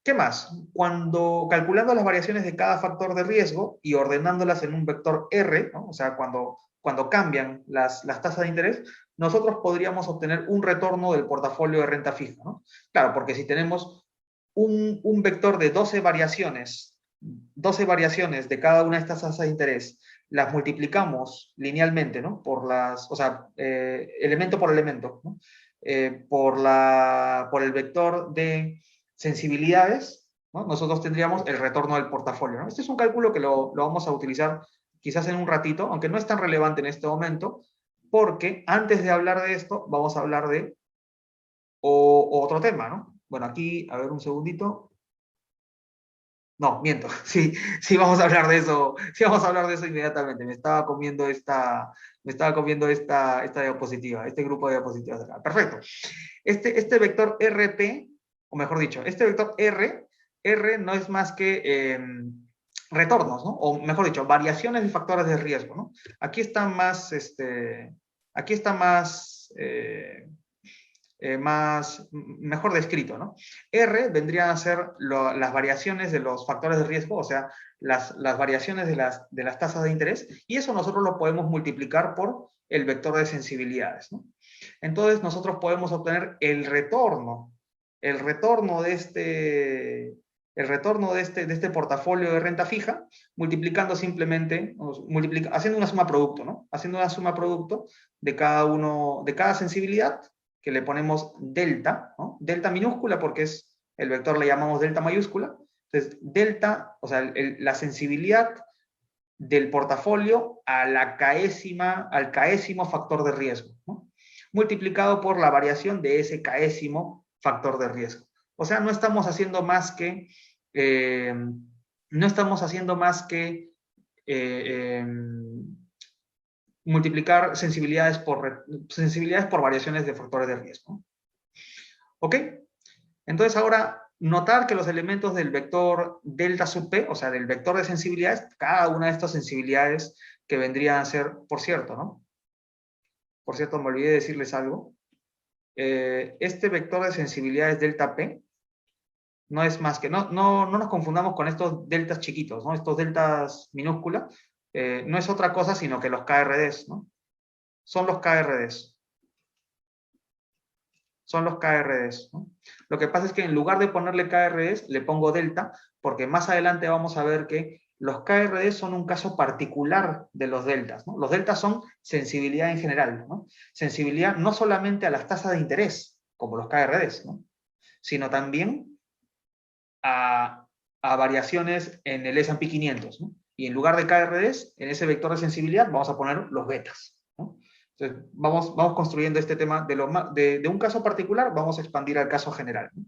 ¿Qué más? Cuando calculando las variaciones de cada factor de riesgo y ordenándolas en un vector R, ¿no? O sea, cuando cambian las tasas de interés, nosotros podríamos obtener un retorno del portafolio de renta fija, ¿no? Claro, porque si tenemos un vector de 12 variaciones de cada una de estas tasas de interés, las multiplicamos linealmente, ¿no? O sea, elemento por elemento, ¿no? Por el vector de sensibilidades, ¿no? Nosotros tendríamos el retorno del portafolio, ¿no? Este es un cálculo que lo vamos a utilizar quizás en un ratito, aunque no es tan relevante en este momento, porque antes de hablar de esto, vamos a hablar de otro tema, ¿no? Bueno, aquí, a ver un segundito. No, miento. Sí, sí vamos a hablar de eso. Sí vamos a hablar de eso inmediatamente. Me estaba comiendo esta diapositiva, este grupo de diapositivas acá. Perfecto. Este vector RP, o mejor dicho, este vector R no es más que retornos, ¿no? O mejor dicho, variaciones de factores de riesgo, ¿no? Aquí está más, mejor descrito, ¿no? R vendría a ser las variaciones de los factores de riesgo, o sea, las variaciones de las tasas de interés, y eso nosotros lo podemos multiplicar por el vector de sensibilidades, ¿no? Entonces nosotros podemos obtener el retorno de este portafolio de renta fija, multiplicando simplemente, haciendo una suma producto, ¿no? Haciendo una suma producto de cada sensibilidad, que le ponemos delta, ¿no? Delta minúscula porque es el vector, le llamamos delta mayúscula. Entonces, delta, o sea, la sensibilidad del portafolio al caésimo factor de riesgo, ¿no? Multiplicado por la variación de ese caésimo factor de riesgo. O sea, no estamos haciendo más que eh, multiplicar sensibilidades por variaciones de factores de riesgo. ¿Ok? Entonces ahora, notar que los elementos del vector delta sub P, o sea, del vector de sensibilidades, cada una de estas sensibilidades que vendrían a ser, por cierto, ¿no? Por cierto, me olvidé de decirles algo. Este vector de sensibilidades delta P no es más que, no nos confundamos con estos deltas chiquitos, ¿no? Estos deltas minúsculas, no es otra cosa sino que los KRDs, ¿no? Son los KRDs. Son los KRDs, ¿no? Lo que pasa es que en lugar de ponerle KRDs, le pongo delta, porque más adelante vamos a ver que los KRDs son un caso particular de los deltas, ¿no? Los deltas son sensibilidad en general, ¿no? Sensibilidad no solamente a las tasas de interés, como los KRDs, ¿no? Sino también a variaciones en el S&P 500, ¿no? Y en lugar de KRDs, en ese vector de sensibilidad vamos a poner los betas, ¿no? Entonces, vamos construyendo este tema de un caso particular, vamos a expandir al caso general, ¿no?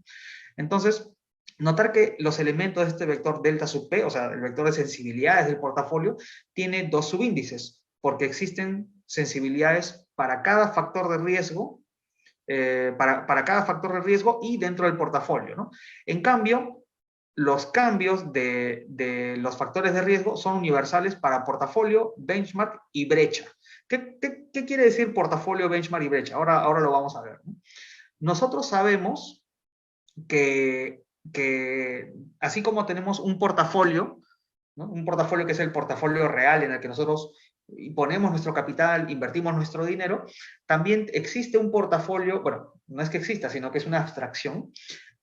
Entonces, notar que los elementos de este vector delta sub P, o sea, el vector de sensibilidades del portafolio, tiene dos subíndices, porque existen sensibilidades para cada factor de riesgo, para cada factor de riesgo y dentro del portafolio, ¿no? En cambio, los cambios de los factores de riesgo son universales para portafolio, benchmark y brecha. ¿Qué quiere decir portafolio, benchmark y brecha? Ahora lo vamos a ver, ¿no? Nosotros sabemos que así como tenemos un portafolio ¿no? Un portafolio que es el portafolio real en el que nosotros ponemos nuestro capital, invertimos nuestro dinero. También existe un portafolio, bueno, no es que exista, sino que es una abstracción.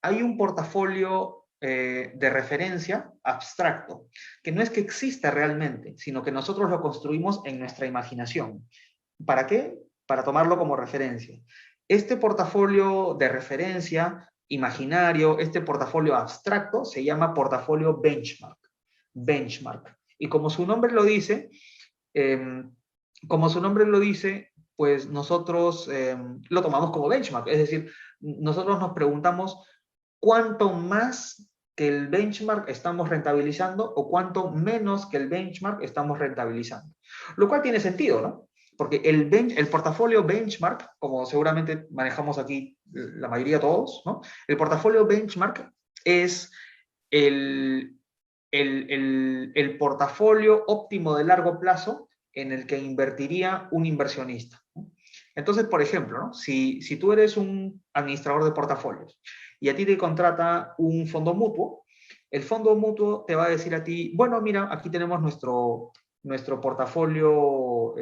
Hay un portafolio de referencia abstracto, que no es que exista realmente, sino que nosotros lo construimos en nuestra imaginación. ¿Para qué? Para tomarlo como referencia. Este portafolio de referencia imaginario, este portafolio abstracto, se llama portafolio benchmark. Benchmark. Y eh, como su nombre lo dice, pues nosotros lo tomamos como benchmark. Es decir, nosotros nos preguntamos cuánto más que el benchmark estamos rentabilizando o cuánto menos que el benchmark estamos rentabilizando. Lo cual tiene sentido, ¿no? Porque el portafolio benchmark, como seguramente manejamos aquí la mayoría de todos, ¿no? El portafolio benchmark es el, el portafolio óptimo de largo plazo en el que invertiría un inversionista. Entonces, por ejemplo, ¿no? si tú eres un administrador de portafolios y a ti te contrata un fondo mutuo, el fondo mutuo te va a decir a ti, bueno, mira, aquí tenemos nuestro portafolio,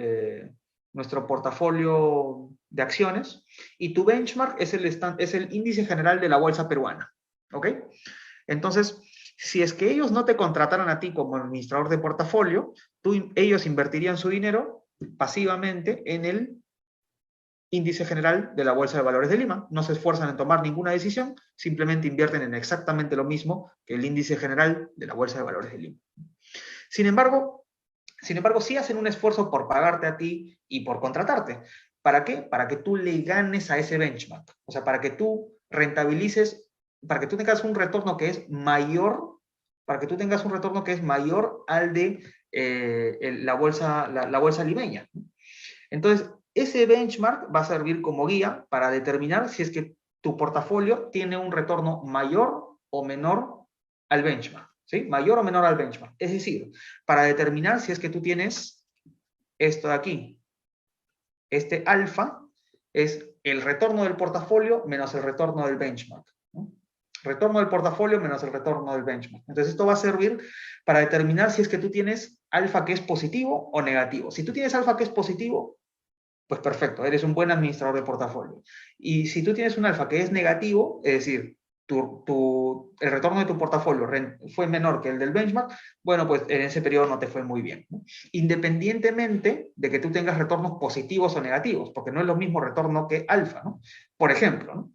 nuestro portafolio de acciones y tu benchmark es el índice general de la bolsa peruana. ¿Ok? Entonces, si es que ellos no te contrataran a ti como administrador de portafolio, ellos invertirían su dinero pasivamente en el índice general de la Bolsa de Valores de Lima. No se esfuerzan en tomar ninguna decisión, simplemente invierten en exactamente lo mismo que el índice general de la Bolsa de Valores de Lima. Sin embargo, sí hacen un esfuerzo por pagarte a ti y por contratarte. ¿Para qué? Para que tú le ganes a ese benchmark. O sea, para que tú rentabilices, para que tú tengas un retorno que es mayor, para que tú tengas un retorno que es mayor al de la bolsa limeña. Entonces, ese benchmark va a servir como guía para determinar si es que tu portafolio tiene un retorno mayor o menor al benchmark. ¿Sí? Mayor o menor al benchmark. Es decir, para determinar si es que tú tienes esto de aquí. Este alfa es el retorno del portafolio menos el retorno del benchmark. ¿No? Retorno del portafolio menos el retorno del benchmark. Entonces esto va a servir para determinar si es que tú tienes alfa que es positivo o negativo. Si tú tienes alfa que es positivo, pues perfecto, eres un buen administrador de portafolio. Y si tú tienes un alfa que es negativo, es decir, el retorno de tu portafolio fue menor que el del benchmark, bueno, pues en ese periodo no te fue muy bien, ¿no? Independientemente de que tú tengas retornos positivos o negativos, porque no es lo mismo retorno que alfa, ¿no? Por ejemplo, ¿no?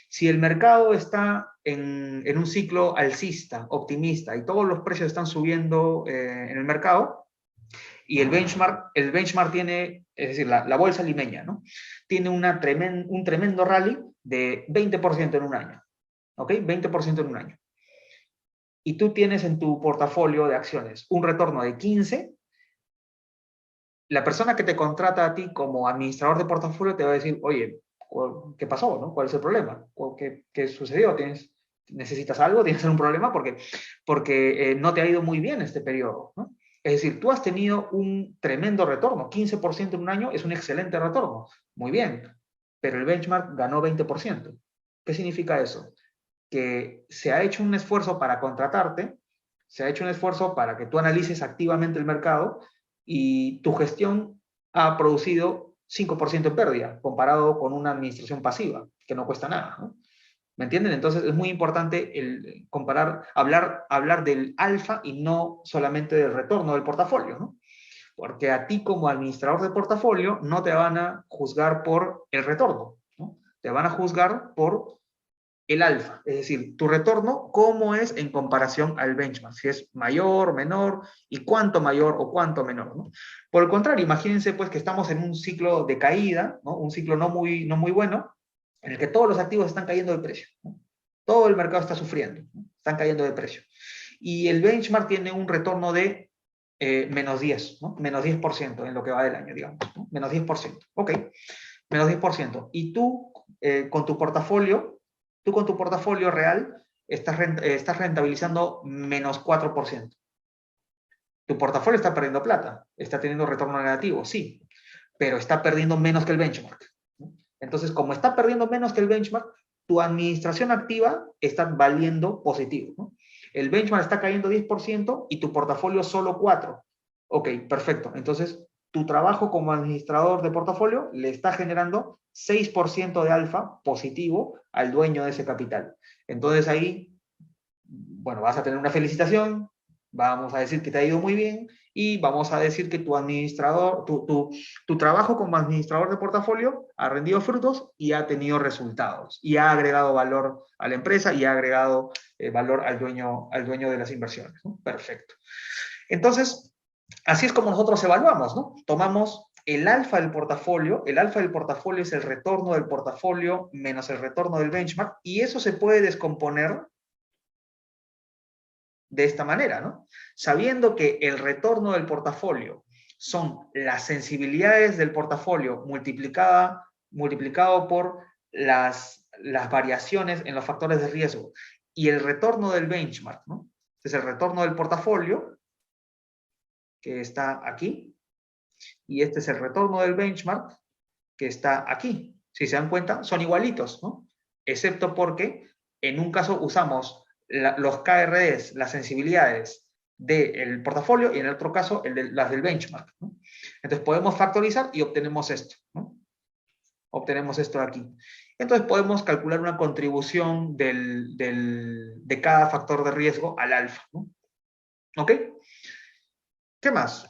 Si el mercado está en un ciclo alcista, optimista, y todos los precios están subiendo en el mercado, y el benchmark tiene, es decir, la bolsa limeña, ¿no? Tiene un tremendo rally de 20% en un año. ¿Ok? 20% en un año. Y tú tienes en tu portafolio de acciones un retorno de 15, la persona que te contrata a ti como administrador de portafolio te va a decir, oye, ¿qué pasó? ¿No? ¿Cuál es el problema? ¿Qué sucedió? ¿Necesitas algo? ¿Tienes algún problema? Porque no te ha ido muy bien este periodo, ¿no? Es decir, tú has tenido un tremendo retorno, 15% en un año es un excelente retorno, muy bien, pero el benchmark ganó 20%. ¿Qué significa eso? Que se ha hecho un esfuerzo para contratarte, se ha hecho un esfuerzo para que tú analices activamente el mercado y tu gestión ha producido 5% en pérdida, comparado con una administración pasiva, que no cuesta nada, ¿no? ¿Me entienden? Entonces es muy importante hablar del alfa y no solamente del retorno del portafolio, ¿no? Porque a ti como administrador de portafolio no te van a juzgar por el retorno, ¿no? Te van a juzgar por el alfa, es decir, tu retorno, cómo es en comparación al benchmark, si es mayor, menor, y cuánto mayor o cuánto menor, ¿no? Por el contrario, imagínense pues que estamos en un ciclo de caída, ¿no? Un ciclo no muy bueno, en el que todos los activos están cayendo de precio, ¿no? Todo el mercado está sufriendo, ¿no? Están cayendo de precio. Y el benchmark tiene un retorno de menos 10, ¿no? Menos 10% en lo que va del año, digamos, ¿no? Menos 10%, ok, menos 10%. Y tú con tu portafolio real estás rentabilizando menos 4%. Tu portafolio está perdiendo plata, está teniendo retorno negativo, sí, pero está perdiendo menos que el benchmark. Entonces, como está perdiendo menos que el benchmark, tu administración activa está valiendo positivo, ¿no? El benchmark está cayendo 10% y tu portafolio solo 4%. Ok, perfecto. Entonces, tu trabajo como administrador de portafolio le está generando 6% de alfa positivo al dueño de ese capital. Entonces ahí, bueno, vas a tener una felicitación, vamos a decir que te ha ido muy bien y vamos a decir que tu administrador, tu trabajo como administrador de portafolio ha rendido frutos y ha tenido resultados y ha agregado valor a la empresa y ha agregado valor al dueño de las inversiones, ¿no? Perfecto. Entonces, así es como nosotros evaluamos, ¿no? Tomamos el alfa del portafolio es el retorno del portafolio menos el retorno del benchmark, y eso se puede descomponer de esta manera, ¿no? Sabiendo que el retorno del portafolio son las sensibilidades del portafolio multiplicado por las variaciones en los factores de riesgo y el retorno del benchmark, ¿no? Es el retorno del portafolio, que está aquí, y este es el retorno del benchmark, que está aquí. Si se dan cuenta, son igualitos, ¿no? Excepto porque en un caso usamos los KRDs, las sensibilidades del portafolio, y en el otro caso las del benchmark, ¿no? Entonces podemos factorizar y obtenemos esto, ¿no? Obtenemos esto de aquí. Entonces podemos calcular una contribución de cada factor de riesgo al alfa, ¿no? ¿Ok? ¿Qué más?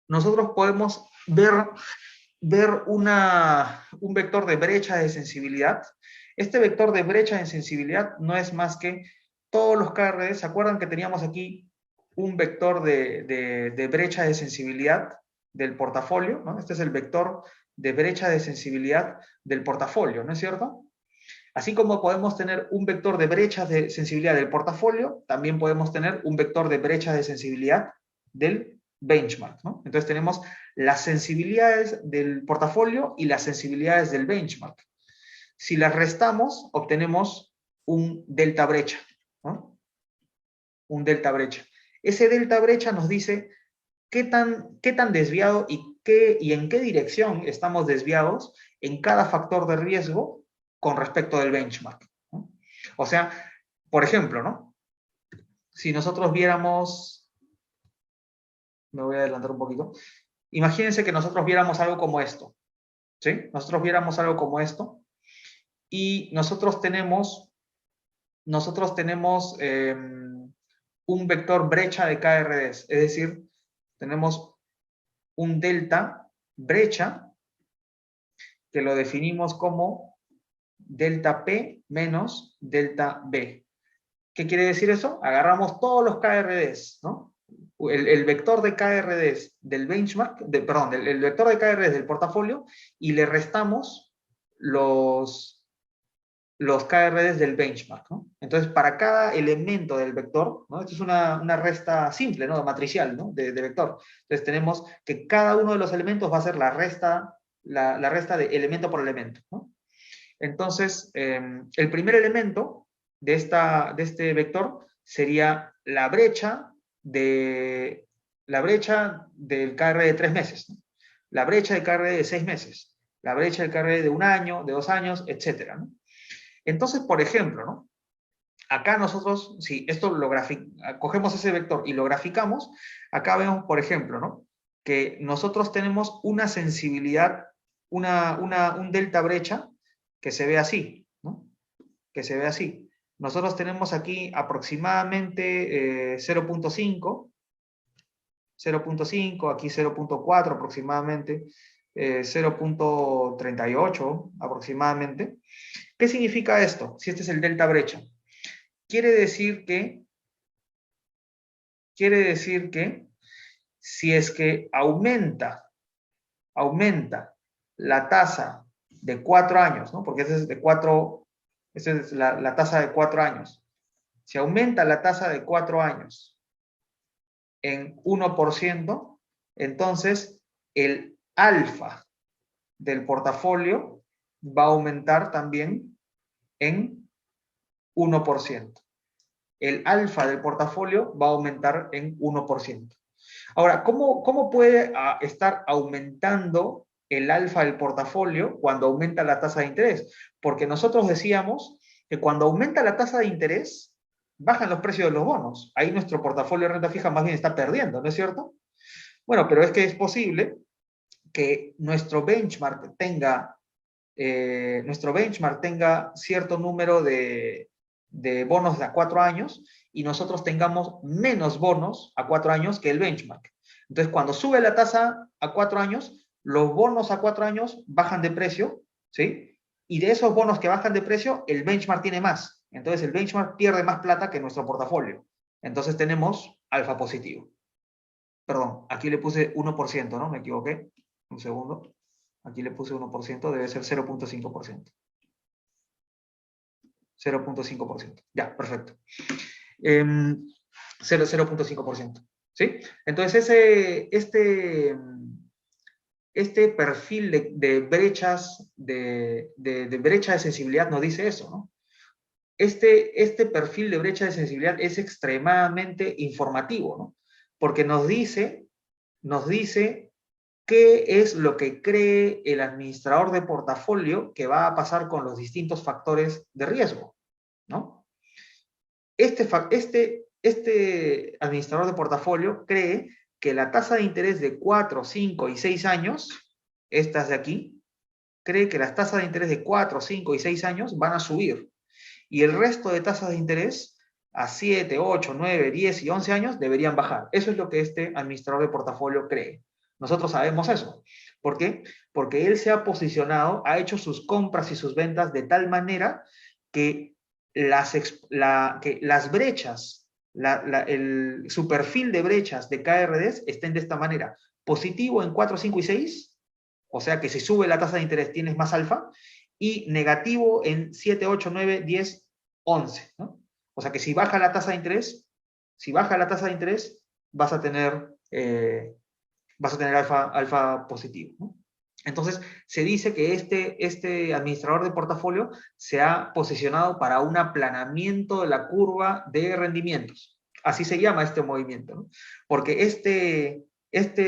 Nosotros podemos ver un vector de brecha de sensibilidad. Este vector de brecha de sensibilidad no es más que todos los KRD. ¿Se acuerdan que teníamos aquí un vector de brecha de sensibilidad del portafolio, ¿no? Este es el vector de brecha de sensibilidad del portafolio, ¿no es cierto? Así como podemos tener un vector de brecha de sensibilidad del portafolio, también podemos tener un vector de brecha de sensibilidad del benchmark, ¿no? Entonces tenemos las sensibilidades del portafolio y las sensibilidades del benchmark. Si las restamos, obtenemos un delta brecha, ¿no? Un delta brecha. Ese delta brecha nos dice qué tan desviado y en qué dirección estamos desviados en cada factor de riesgo con respecto del benchmark, ¿no? O sea, por ejemplo, ¿no? Si nosotros viéramos, me voy a adelantar un poquito, imagínense que nosotros viéramos algo como esto, ¿sí? Nosotros viéramos algo como esto y nosotros tenemos un vector brecha de KRDs, es decir, tenemos un delta brecha que lo definimos como delta P menos delta B. ¿Qué quiere decir eso? Agarramos todos los KRDs, ¿no? El vector de KRDs del benchmark, perdón, el vector de KRDs del portafolio, y le restamos los KRDs del benchmark, ¿no? Entonces, para cada elemento del vector, ¿no? Esto es una resta simple, ¿no? Matricial, ¿no? De vector. Entonces, tenemos que cada uno de los elementos va a ser la resta de elemento por elemento, ¿no? Entonces, el primer elemento de este vector sería la brecha del KR de 3 meses, ¿no? La brecha del KR de 6 meses, la brecha del KR de 1 año, de 2 años, etcétera, ¿no? Entonces, por ejemplo, ¿no? Acá nosotros, si esto cogemos ese vector y lo graficamos, acá vemos, por ejemplo, ¿no? Que nosotros tenemos una sensibilidad, un delta brecha que se ve así, ¿no? Que se ve así. Nosotros tenemos aquí aproximadamente 0.5, aquí 0.4 aproximadamente, 0.38 aproximadamente. ¿Qué significa esto? Si este es el delta brecha. Quiere decir que si es que aumenta la tasa de 4 años, ¿no? Porque esa es la tasa de 4 años. Si aumenta la tasa de 4 años en 1%, entonces el alfa del portafolio va a aumentar también en 1%. El alfa del portafolio va a aumentar en 1%. Ahora, ¿cómo puede estar aumentando el alfa del portafolio cuando aumenta la tasa de interés? Porque nosotros decíamos que cuando aumenta la tasa de interés, bajan los precios de los bonos. Ahí nuestro portafolio de renta fija más bien está perdiendo, ¿no es cierto? Bueno, pero es que es posible que nuestro benchmark tenga cierto número de bonos a 4 años y nosotros tengamos menos bonos a 4 años que el benchmark. Entonces, cuando sube la tasa a 4 años, los bonos a 4 años bajan de precio, ¿sí? Y de esos bonos que bajan de precio, el benchmark tiene más. Entonces, el benchmark pierde más plata que nuestro portafolio. Entonces, tenemos alfa positivo. Perdón, aquí le puse 1%, ¿no? Me equivoqué. Un segundo. Aquí le puse 1%, debe ser 0.5%. 0.5%. Ya, perfecto. 0.5%. ¿Sí? Entonces, este perfil de brechas, de brecha de sensibilidad nos dice eso, ¿no? Este perfil de brecha de sensibilidad es extremadamente informativo, ¿no? Porque nos dice qué es lo que cree el administrador de portafolio que va a pasar con los distintos factores de riesgo, ¿no? Este administrador de portafolio cree que la tasa de interés de 4, 5 y 6 años, estas de aquí, cree que las tasas de interés de 4, 5 y 6 años van a subir. Y el resto de tasas de interés a 7, 8, 9, 10 y 11 años deberían bajar. Eso es lo que este administrador de portafolio cree. Nosotros sabemos eso. ¿Por qué? Porque él se ha posicionado, ha hecho sus compras y sus ventas de tal manera que las brechas, su perfil de brechas de KRDs estén de esta manera. Positivo en 4, 5 y 6, o sea que si sube la tasa de interés tienes más alfa, y negativo en 7, 8, 9, 10, 11, ¿no? O sea que si baja la tasa de interés, vas a tener alfa positivo, ¿no? Entonces, se dice que este administrador de portafolio se ha posicionado para un aplanamiento de la curva de rendimientos. Así se llama este movimiento, ¿no? Porque este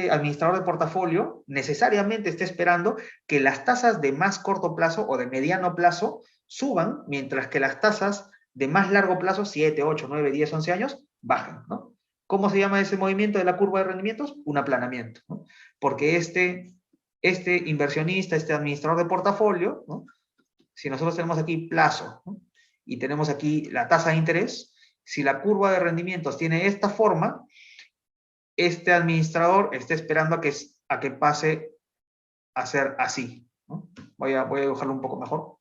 administrador de portafolio necesariamente está esperando que las tasas de más corto plazo o de mediano plazo suban, mientras que las tasas de más largo plazo, 7, 8, 9, 10, 11 años, bajan, ¿no? ¿Cómo se llama ese movimiento de la curva de rendimientos? Un aplanamiento, ¿no? Porque este inversionista, este administrador de portafolio, ¿no? Si nosotros tenemos aquí plazo, ¿no? Y tenemos aquí la tasa de interés, si la curva de rendimientos tiene esta forma, este administrador está esperando a que pase a ser así, ¿no? Voy a dibujarlo un poco mejor.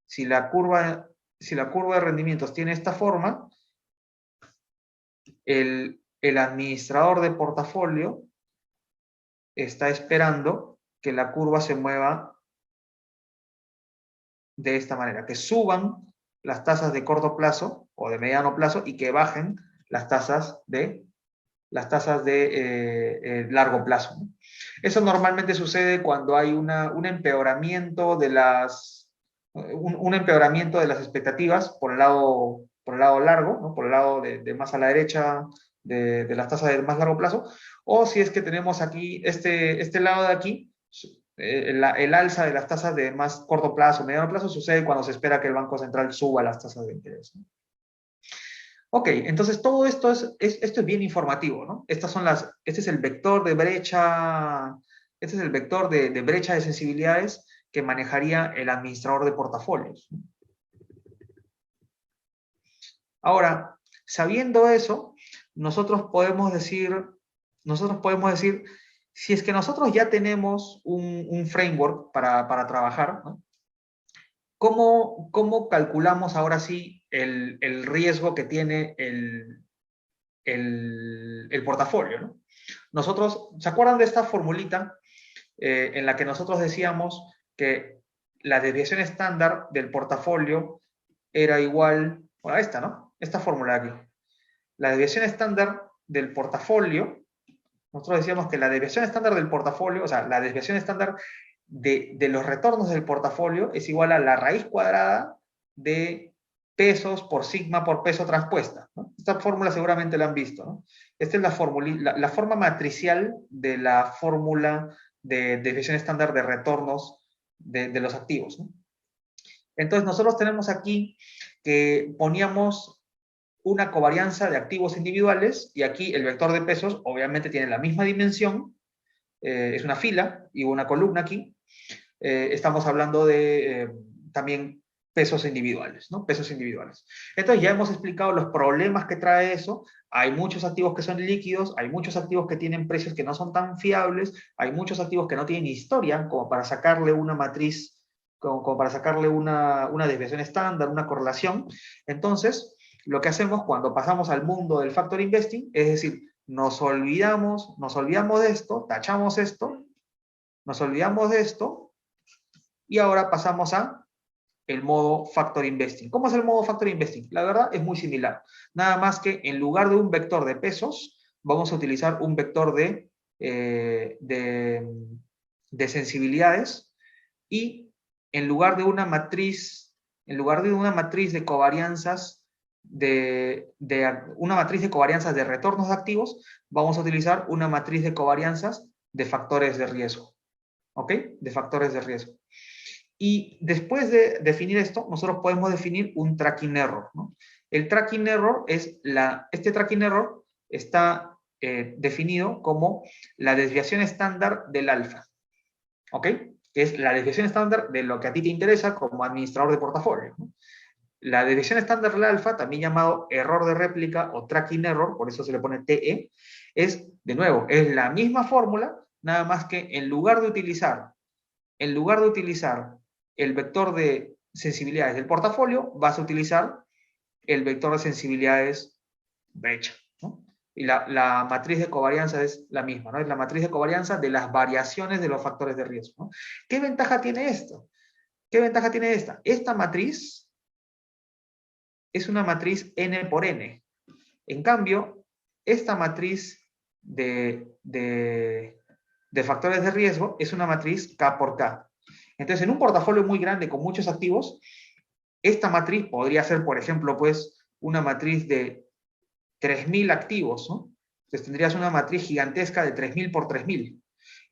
Si la curva de rendimientos tiene esta forma, el administrador de portafolio está esperando que la curva se mueva de esta manera, que suban las tasas de corto plazo o de mediano plazo y que bajen las tasas de largo plazo, ¿no? Eso normalmente sucede cuando hay un empeoramiento de un empeoramiento de las expectativas por el lado largo, ¿no? Por el lado de más a la derecha de las tasas de más largo plazo, o si es que tenemos aquí este lado de aquí, el alza de las tasas de más corto plazo, mediano plazo, sucede cuando se espera que el Banco Central suba las tasas de interés, ¿no? Ok, entonces todo esto esto es bien informativo, ¿no? Este es el vector de brecha, este es el vector de brecha de sensibilidades que manejaría el administrador de portafolios. Ahora, sabiendo eso, nosotros podemos decir, si es que nosotros ya tenemos un framework para trabajar, ¿no? ¿Cómo calculamos ahora sí el riesgo que tiene el portafolio, ¿no? Nosotros, ¿se acuerdan de esta formulita en la que nosotros decíamos que la desviación estándar del portafolio era igual, bueno, a esta, ¿no? Esta fórmula de aquí. La desviación estándar del portafolio, nosotros decíamos que la desviación estándar del portafolio, o sea, la desviación estándar de los retornos del portafolio es igual a la raíz cuadrada de pesos por sigma por peso transpuesta, ¿no? Esta fórmula seguramente la han visto, ¿no? Esta es la forma matricial de la fórmula de desviación estándar de retornos de los activos, ¿no? Entonces nosotros tenemos aquí que poníamos una covarianza de activos individuales, y aquí el vector de pesos obviamente tiene la misma dimensión, es una fila y una columna aquí. Estamos hablando de también pesos individuales, ¿no? Pesos individuales. Entonces ya hemos explicado los problemas que trae eso. Hay muchos activos que son líquidos, hay muchos activos que tienen precios que no son tan fiables, hay muchos activos que no tienen historia como para sacarle una matriz, como para sacarle una desviación estándar, una correlación. Entonces, lo que hacemos cuando pasamos al mundo del factor investing, es decir, nos olvidamos de esto, tachamos esto, nos olvidamos de esto, y ahora pasamos a el modo Factor Investing. ¿Cómo es el modo Factor Investing? La verdad es muy similar. Nada más que en lugar de un vector de pesos, vamos a utilizar un vector de sensibilidades, y en lugar de una matriz, de covarianzas, una matriz de covarianzas de retornos de activos, vamos a utilizar una matriz de covarianzas de factores de riesgo. ¿Ok? De factores de riesgo. Y después de definir esto, nosotros podemos definir un tracking error, ¿no? El tracking error este tracking error está definido como la desviación estándar del alfa, ¿ok? Que es la desviación estándar de lo que a ti te interesa como administrador de portafolio, ¿no? La desviación estándar del alfa, también llamado error de réplica o tracking error, por eso se le pone TE, es, de nuevo, es la misma fórmula, nada más que en lugar de utilizar el vector de sensibilidades del portafolio, vas a utilizar el vector de sensibilidades brecha, ¿no? Y la matriz de covarianza es la misma, ¿no? Es la matriz de covarianza de las variaciones de los factores de riesgo, ¿no? ¿Qué ventaja tiene esto? ¿Qué ventaja tiene esta? Esta matriz es una matriz n por n. En cambio, esta matriz de factores de riesgo es una matriz K por K. Entonces, en un portafolio muy grande con muchos activos, esta matriz podría ser, por ejemplo, pues, una matriz de 3.000 activos, ¿no? Entonces tendrías una matriz gigantesca de 3.000 por 3.000.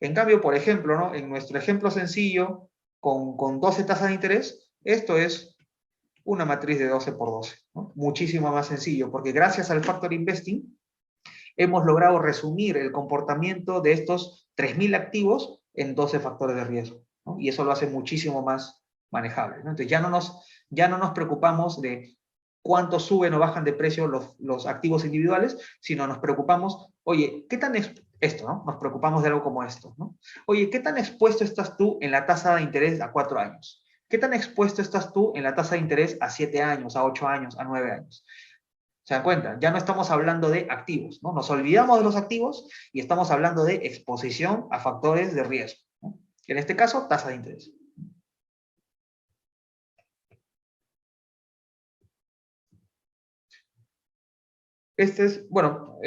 En cambio, por ejemplo, ¿no? En nuestro ejemplo sencillo, con 12 tasas de interés, esto es una matriz de 12 por 12, ¿no? Muchísimo más sencillo, porque gracias al Factor Investing hemos logrado resumir el comportamiento de estos 3.000 activos en 12 factores de riesgo, ¿no? Y eso lo hace muchísimo más manejable, ¿no? Entonces ya no nos preocupamos de cuánto suben o bajan de precio los activos individuales, sino nos preocupamos, oye, ¿qué tan esto, ¿no? Nos preocupamos de algo como esto, ¿no? Oye, ¿qué tan expuesto estás tú en la tasa de interés a 4 años? ¿Qué tan expuesto estás tú en la tasa de interés a 7 años, a 8 años, a 9 años? ¿Se dan cuenta? Ya no estamos hablando de activos, ¿no? Nos olvidamos de los activos y estamos hablando de exposición a factores de riesgo, ¿no? En este caso, tasa de interés. Este es, bueno,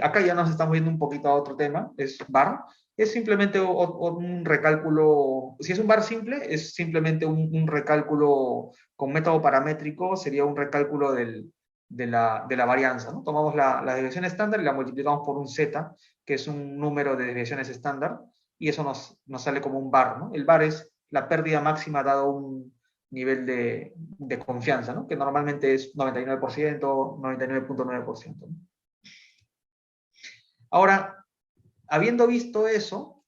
acá ya nos estamos viendo un poquito a otro tema, es VAR. Es simplemente un recálculo, si es un VAR simple, es simplemente un recálculo con método paramétrico, sería un recálculo de la varianza, ¿no? Tomamos la desviación estándar y la multiplicamos por un Z, que es un número de desviaciones estándar, y eso nos sale como un VAR, ¿no? El VAR es la pérdida máxima dado un nivel de confianza, ¿no? Que normalmente es 99%, 99.9%. ¿no? Ahora, habiendo visto eso,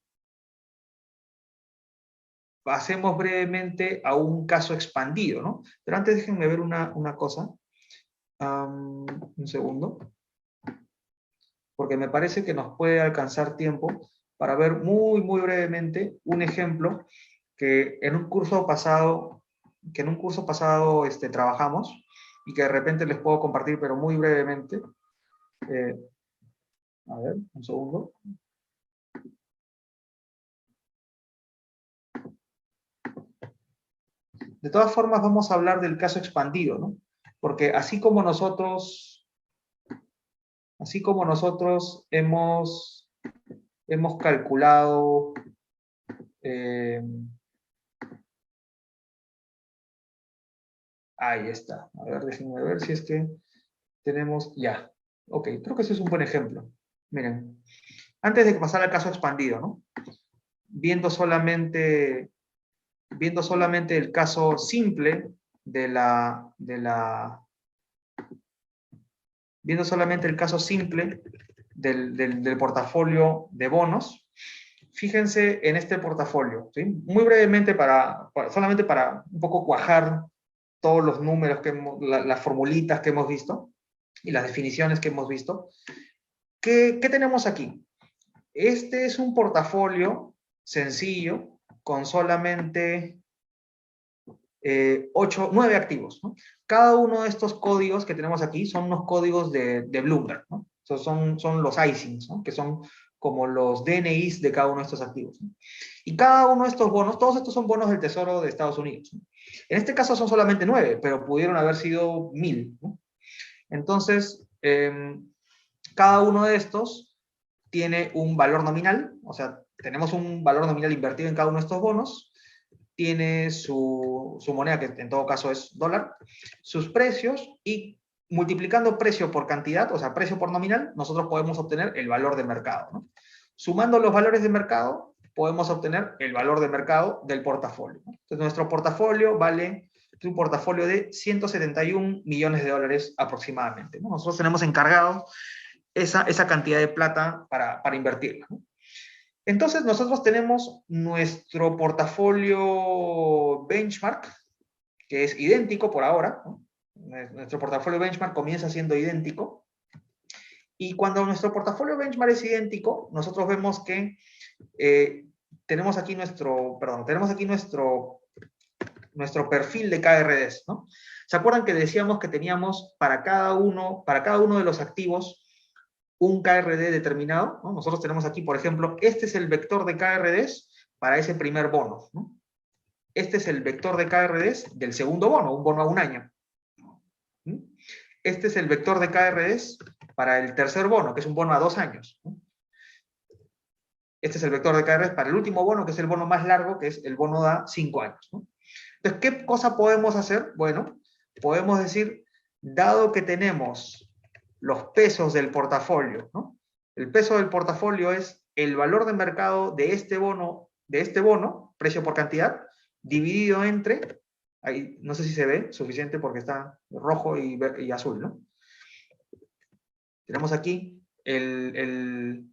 pasemos brevemente a un caso expandido, ¿no? Pero antes déjenme ver una cosa. Un segundo. Porque me parece que nos puede alcanzar tiempo para ver muy, muy brevemente un ejemplo que en un curso pasado, trabajamos, y que de repente les puedo compartir, pero muy brevemente. A ver, un segundo. De todas formas, vamos a hablar del caso expandido, ¿no? Porque así como nosotros hemos calculado ahí está. A ver, déjenme ver si es que tenemos ya. Ok, creo que ese es un buen ejemplo. Miren, antes de pasar al caso expandido, ¿no? Viendo solamente viendo solamente el caso simple viendo solamente el caso simple del portafolio de bonos, fíjense en este portafolio, ¿sí? Muy brevemente, solamente para un poco cuajar todos los números, las formulitas que hemos visto y las definiciones que hemos visto. ¿Qué tenemos aquí? Este es un portafolio sencillo con solamente 9 activos, ¿no? Cada uno de estos códigos que tenemos aquí son unos códigos de Bloomberg, ¿no? Son los ISINs, ¿no? Que son como los DNIs de cada uno de estos activos, ¿no? Y cada uno de estos bonos, todos estos son bonos del Tesoro de Estados Unidos, ¿no? En este caso son solamente 9, pero pudieron haber sido 1000, ¿no? Entonces, cada uno de estos tiene un valor nominal, o sea, tenemos un valor nominal invertido en cada uno de estos bonos, tiene su moneda, que en todo caso es dólar, sus precios, y multiplicando precio por cantidad, o sea, precio por nominal, nosotros podemos obtener el valor de mercado, ¿no? Sumando los valores de mercado, podemos obtener el valor de mercado del portafolio, ¿no? Entonces, nuestro portafolio es un portafolio de 171 millones de dólares aproximadamente, ¿no? Nosotros tenemos encargado esa cantidad de plata para invertirla, ¿no? Entonces, nosotros tenemos nuestro portafolio benchmark, que es idéntico por ahora, ¿no? Nuestro portafolio benchmark comienza siendo idéntico, y cuando nuestro portafolio benchmark es idéntico, nosotros vemos que tenemos aquí nuestro perfil de KRDs, ¿no? ¿Se acuerdan que decíamos que teníamos para cada uno de los activos un KRD determinado, ¿no? Nosotros tenemos aquí, por ejemplo, este es el vector de KRDs para ese primer bono, ¿no? Este es el vector de KRDs del segundo bono, un bono a un año. ¿Mm? Este es el vector de KRDs para el tercer bono, que es un bono a 2 años, ¿no? Este es el vector de KRDs para el último bono, que es el bono más largo, que es el bono a 5 años, ¿no? Entonces, ¿qué cosa podemos hacer? Bueno, podemos decir, dado que tenemos los pesos del portafolio, ¿no? El peso del portafolio es el valor de mercado de este bono, precio por cantidad, dividido entre, ahí no sé si se ve suficiente porque está rojo y azul, ¿no? Tenemos aquí el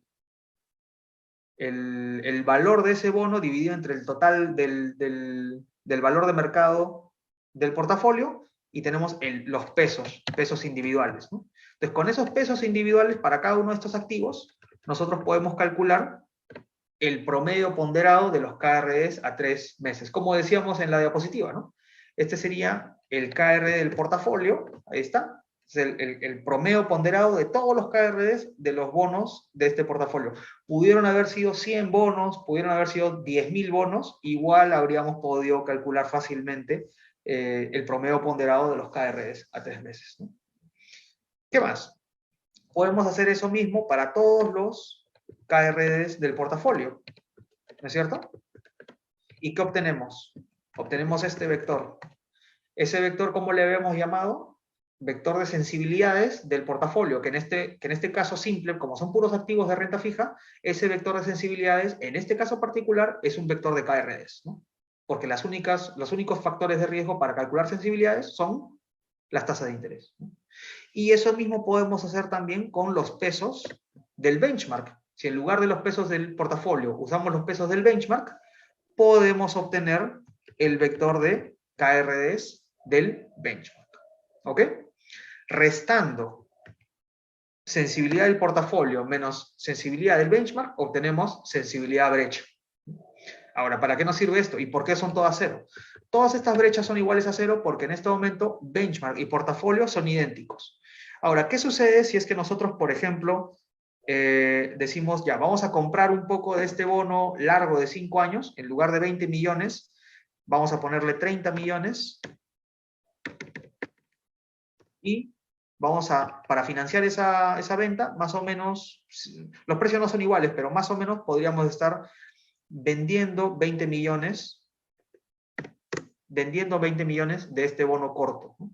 valor de ese bono dividido entre el total del valor de mercado del portafolio, y tenemos los pesos individuales, ¿no? Entonces, con esos pesos individuales para cada uno de estos activos, nosotros podemos calcular el promedio ponderado de los KRDs a 3 meses, como decíamos en la diapositiva, ¿no? Este sería el KRD del portafolio, ahí está, es el promedio ponderado de todos los KRDs de los bonos de este portafolio. Pudieron haber sido 100 bonos, pudieron haber sido 10.000 bonos, igual habríamos podido calcular fácilmente el promedio ponderado de los KRDs a 3 meses, ¿no? ¿Qué más? Podemos hacer eso mismo para todos los KRDs del portafolio, ¿no es cierto? ¿Y qué obtenemos? Obtenemos este vector. Ese vector, ¿cómo le habíamos llamado? Vector de sensibilidades del portafolio, que en este caso simple, como son puros activos de renta fija, ese vector de sensibilidades, en este caso particular, es un vector de KRDs, ¿no? Porque los únicos factores de riesgo para calcular sensibilidades son las tasas de interés, ¿no? Y eso mismo podemos hacer también con los pesos del benchmark. Si en lugar de los pesos del portafolio usamos los pesos del benchmark, podemos obtener el vector de KRDs del benchmark. ¿Ok? Restando sensibilidad del portafolio menos sensibilidad del benchmark, obtenemos sensibilidad brecha. Ahora, ¿para qué nos sirve esto? ¿Y por qué son todas cero? Todas estas brechas son iguales a cero porque en este momento benchmark y portafolio son idénticos. Ahora, ¿qué sucede si es que nosotros, por ejemplo, decimos, ya, vamos a comprar un poco de este bono largo de 5 años, en lugar de 20 millones, vamos a ponerle 30 millones, y para financiar esa venta, más o menos, los precios no son iguales, pero más o menos podríamos estar vendiendo 20 millones de este bono corto, ¿no?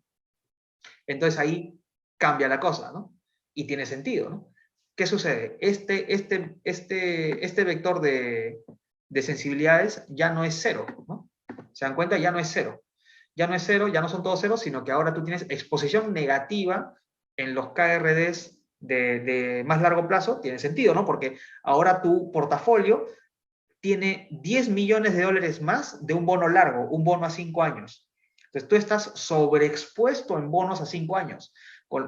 Entonces ahí cambia la cosa, ¿no? Y tiene sentido, ¿no? ¿Qué sucede? Este vector de sensibilidades ya no es cero, ¿no? ¿Se dan cuenta? Ya no es cero. Ya no es cero, ya no son todos ceros, sino que ahora tú tienes exposición negativa en los KRDs de más largo plazo. Tiene sentido, ¿no? Porque ahora tu portafolio tiene 10 millones de dólares más de un bono largo, un bono a 5 años. Entonces tú estás sobreexpuesto en bonos a 5 años.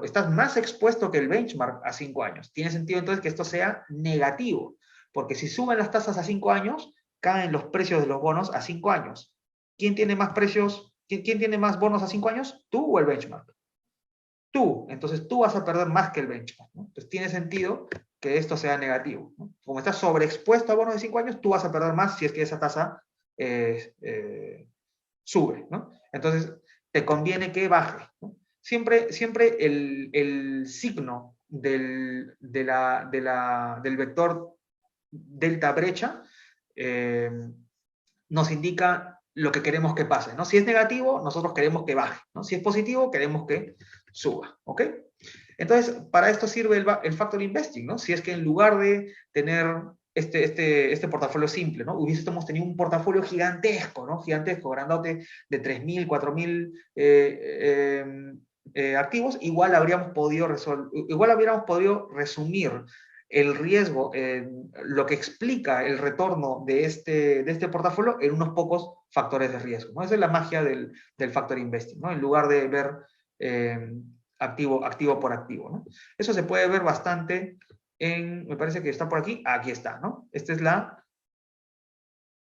Estás más expuesto que el benchmark a 5 años. Tiene sentido entonces que esto sea negativo, porque si suben las tasas a 5 años, caen los precios de los bonos a 5 años. ¿Quién tiene más precios? ¿Quién tiene más bonos a 5 años? ¿Tú o el benchmark? Tú. Entonces tú vas a perder más que el benchmark, ¿no? Entonces tiene sentido que esto sea negativo, ¿no? Como estás sobreexpuesto a bonos de 5 años, tú vas a perder más si es que esa tasa sube, ¿no? Entonces te conviene que baje, ¿no? Siempre el signo del vector delta brecha nos indica lo que queremos que pase, ¿no? Si es negativo, nosotros queremos que baje, ¿no? Si es positivo, queremos que suba, ¿ok? Entonces, para esto sirve el factor investing, ¿no? Si es que en lugar de tener este portafolio simple, ¿no? Hubiésemos tenido un portafolio gigantesco, ¿no? Gigantesco, grandote, de 3.000, 4.000 activos, igual hubiéramos podido resumir el riesgo, lo que explica el retorno de este portafolio en unos pocos factores de riesgo, ¿no? Esa es la magia del factor investing, ¿no? En lugar de ver activo por activo, ¿no? Eso se puede ver bastante me parece que está por aquí está, ¿no? Esta es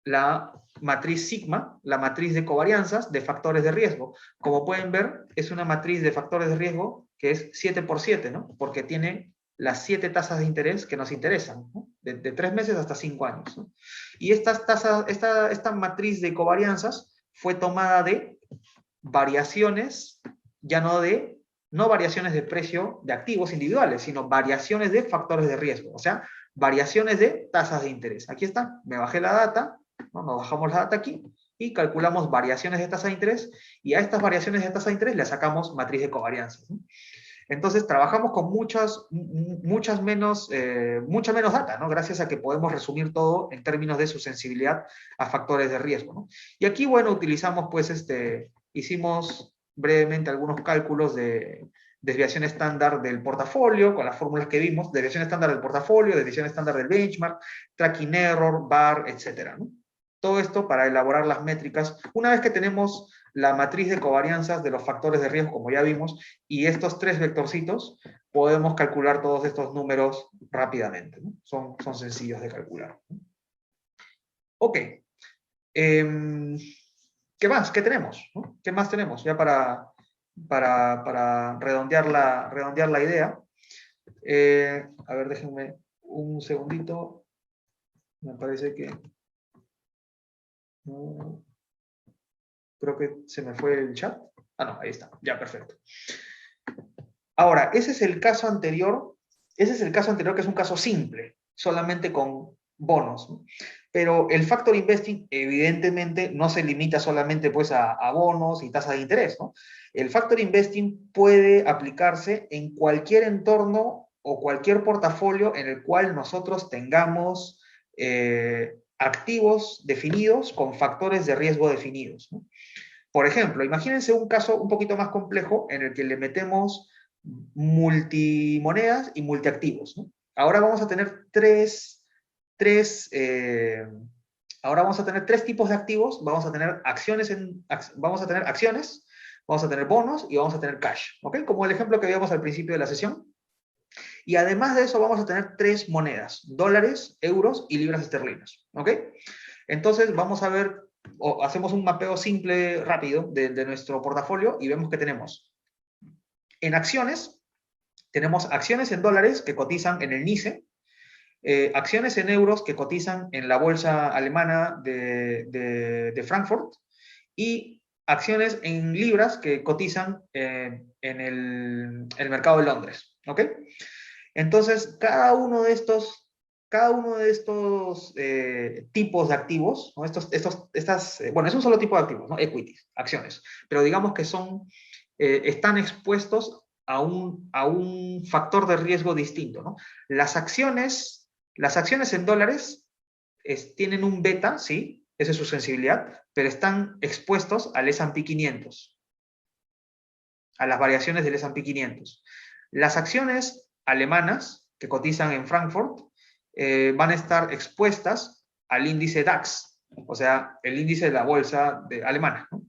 la matriz sigma, la matriz de covarianzas de factores de riesgo. Como pueden ver, es una matriz de factores de riesgo que es 7 por 7, ¿no? Porque tiene las 7 tasas de interés que nos interesan, ¿no? de 3 meses hasta 5 años, ¿no? Y esta matriz de covarianzas fue tomada de variaciones, ya no variaciones de precio de activos individuales, sino variaciones de factores de riesgo, o sea, variaciones de tasas de interés. Aquí está, me bajé la data, ¿no? Nos bajamos la data aquí y calculamos variaciones de tasa de interés y a estas variaciones de tasa de interés le sacamos matriz de covarianzas, ¿no? Entonces trabajamos con mucha menos data, ¿no? Gracias a que podemos resumir todo en términos de su sensibilidad a factores de riesgo, ¿no? Y aquí, bueno, utilizamos pues hicimos brevemente algunos cálculos de desviación estándar del portafolio, con las fórmulas que vimos, desviación estándar del portafolio, desviación estándar del benchmark, tracking error, VAR, etcétera, ¿no? Todo esto para elaborar las métricas. Una vez que tenemos la matriz de covarianzas de los factores de riesgo, como ya vimos, y estos 3 vectorcitos, podemos calcular todos estos números rápidamente, ¿no? Son sencillos de calcular. Ok. ¿Qué más? ¿Qué tenemos? ¿No? ¿Qué más tenemos? Ya para redondear la idea. A ver, déjenme un segundito. Me parece que... No, creo que se me fue el chat. Ah, no, ahí está. Ya, perfecto. Ahora, ese es el caso anterior que es un caso simple, solamente con bonos, ¿no? Pero el factor investing evidentemente no se limita solamente pues a bonos y tasas de interés, ¿no? El factor investing puede aplicarse en cualquier entorno o cualquier portafolio en el cual nosotros tengamos activos definidos con factores de riesgo definidos, ¿no? Por ejemplo, imagínense un caso un poquito más complejo en el que le metemos multimonedas y multiactivos, ¿no? Ahora vamos a tener tres tipos de activos. Vamos a tener acciones, vamos a tener bonos y vamos a tener cash, ¿ok? Como el ejemplo que veíamos al principio de la sesión. Y además de eso vamos a tener 3 monedas: dólares, euros y libras esterlinas, ¿ok? Entonces vamos a ver, o hacemos un mapeo simple, rápido, de nuestro portafolio y vemos que tenemos en acciones, tenemos acciones en dólares que cotizan en el NYSE, acciones en euros que cotizan en la bolsa alemana de Frankfurt y acciones en libras que cotizan en el mercado de Londres, ¿ok? Entonces, cada uno de estos tipos de activos, ¿no? Bueno, es un solo tipo de activos, ¿no? Equities, acciones, pero digamos que están expuestos a un factor de riesgo distinto, ¿no? Las acciones en dólares tienen un beta, ¿sí? esa es su sensibilidad, pero están expuestos al S&P 500, a las variaciones del S&P 500. Las acciones alemanas que cotizan en Frankfurt van a estar expuestas al índice DAX, o sea, el índice de la bolsa alemana, ¿no?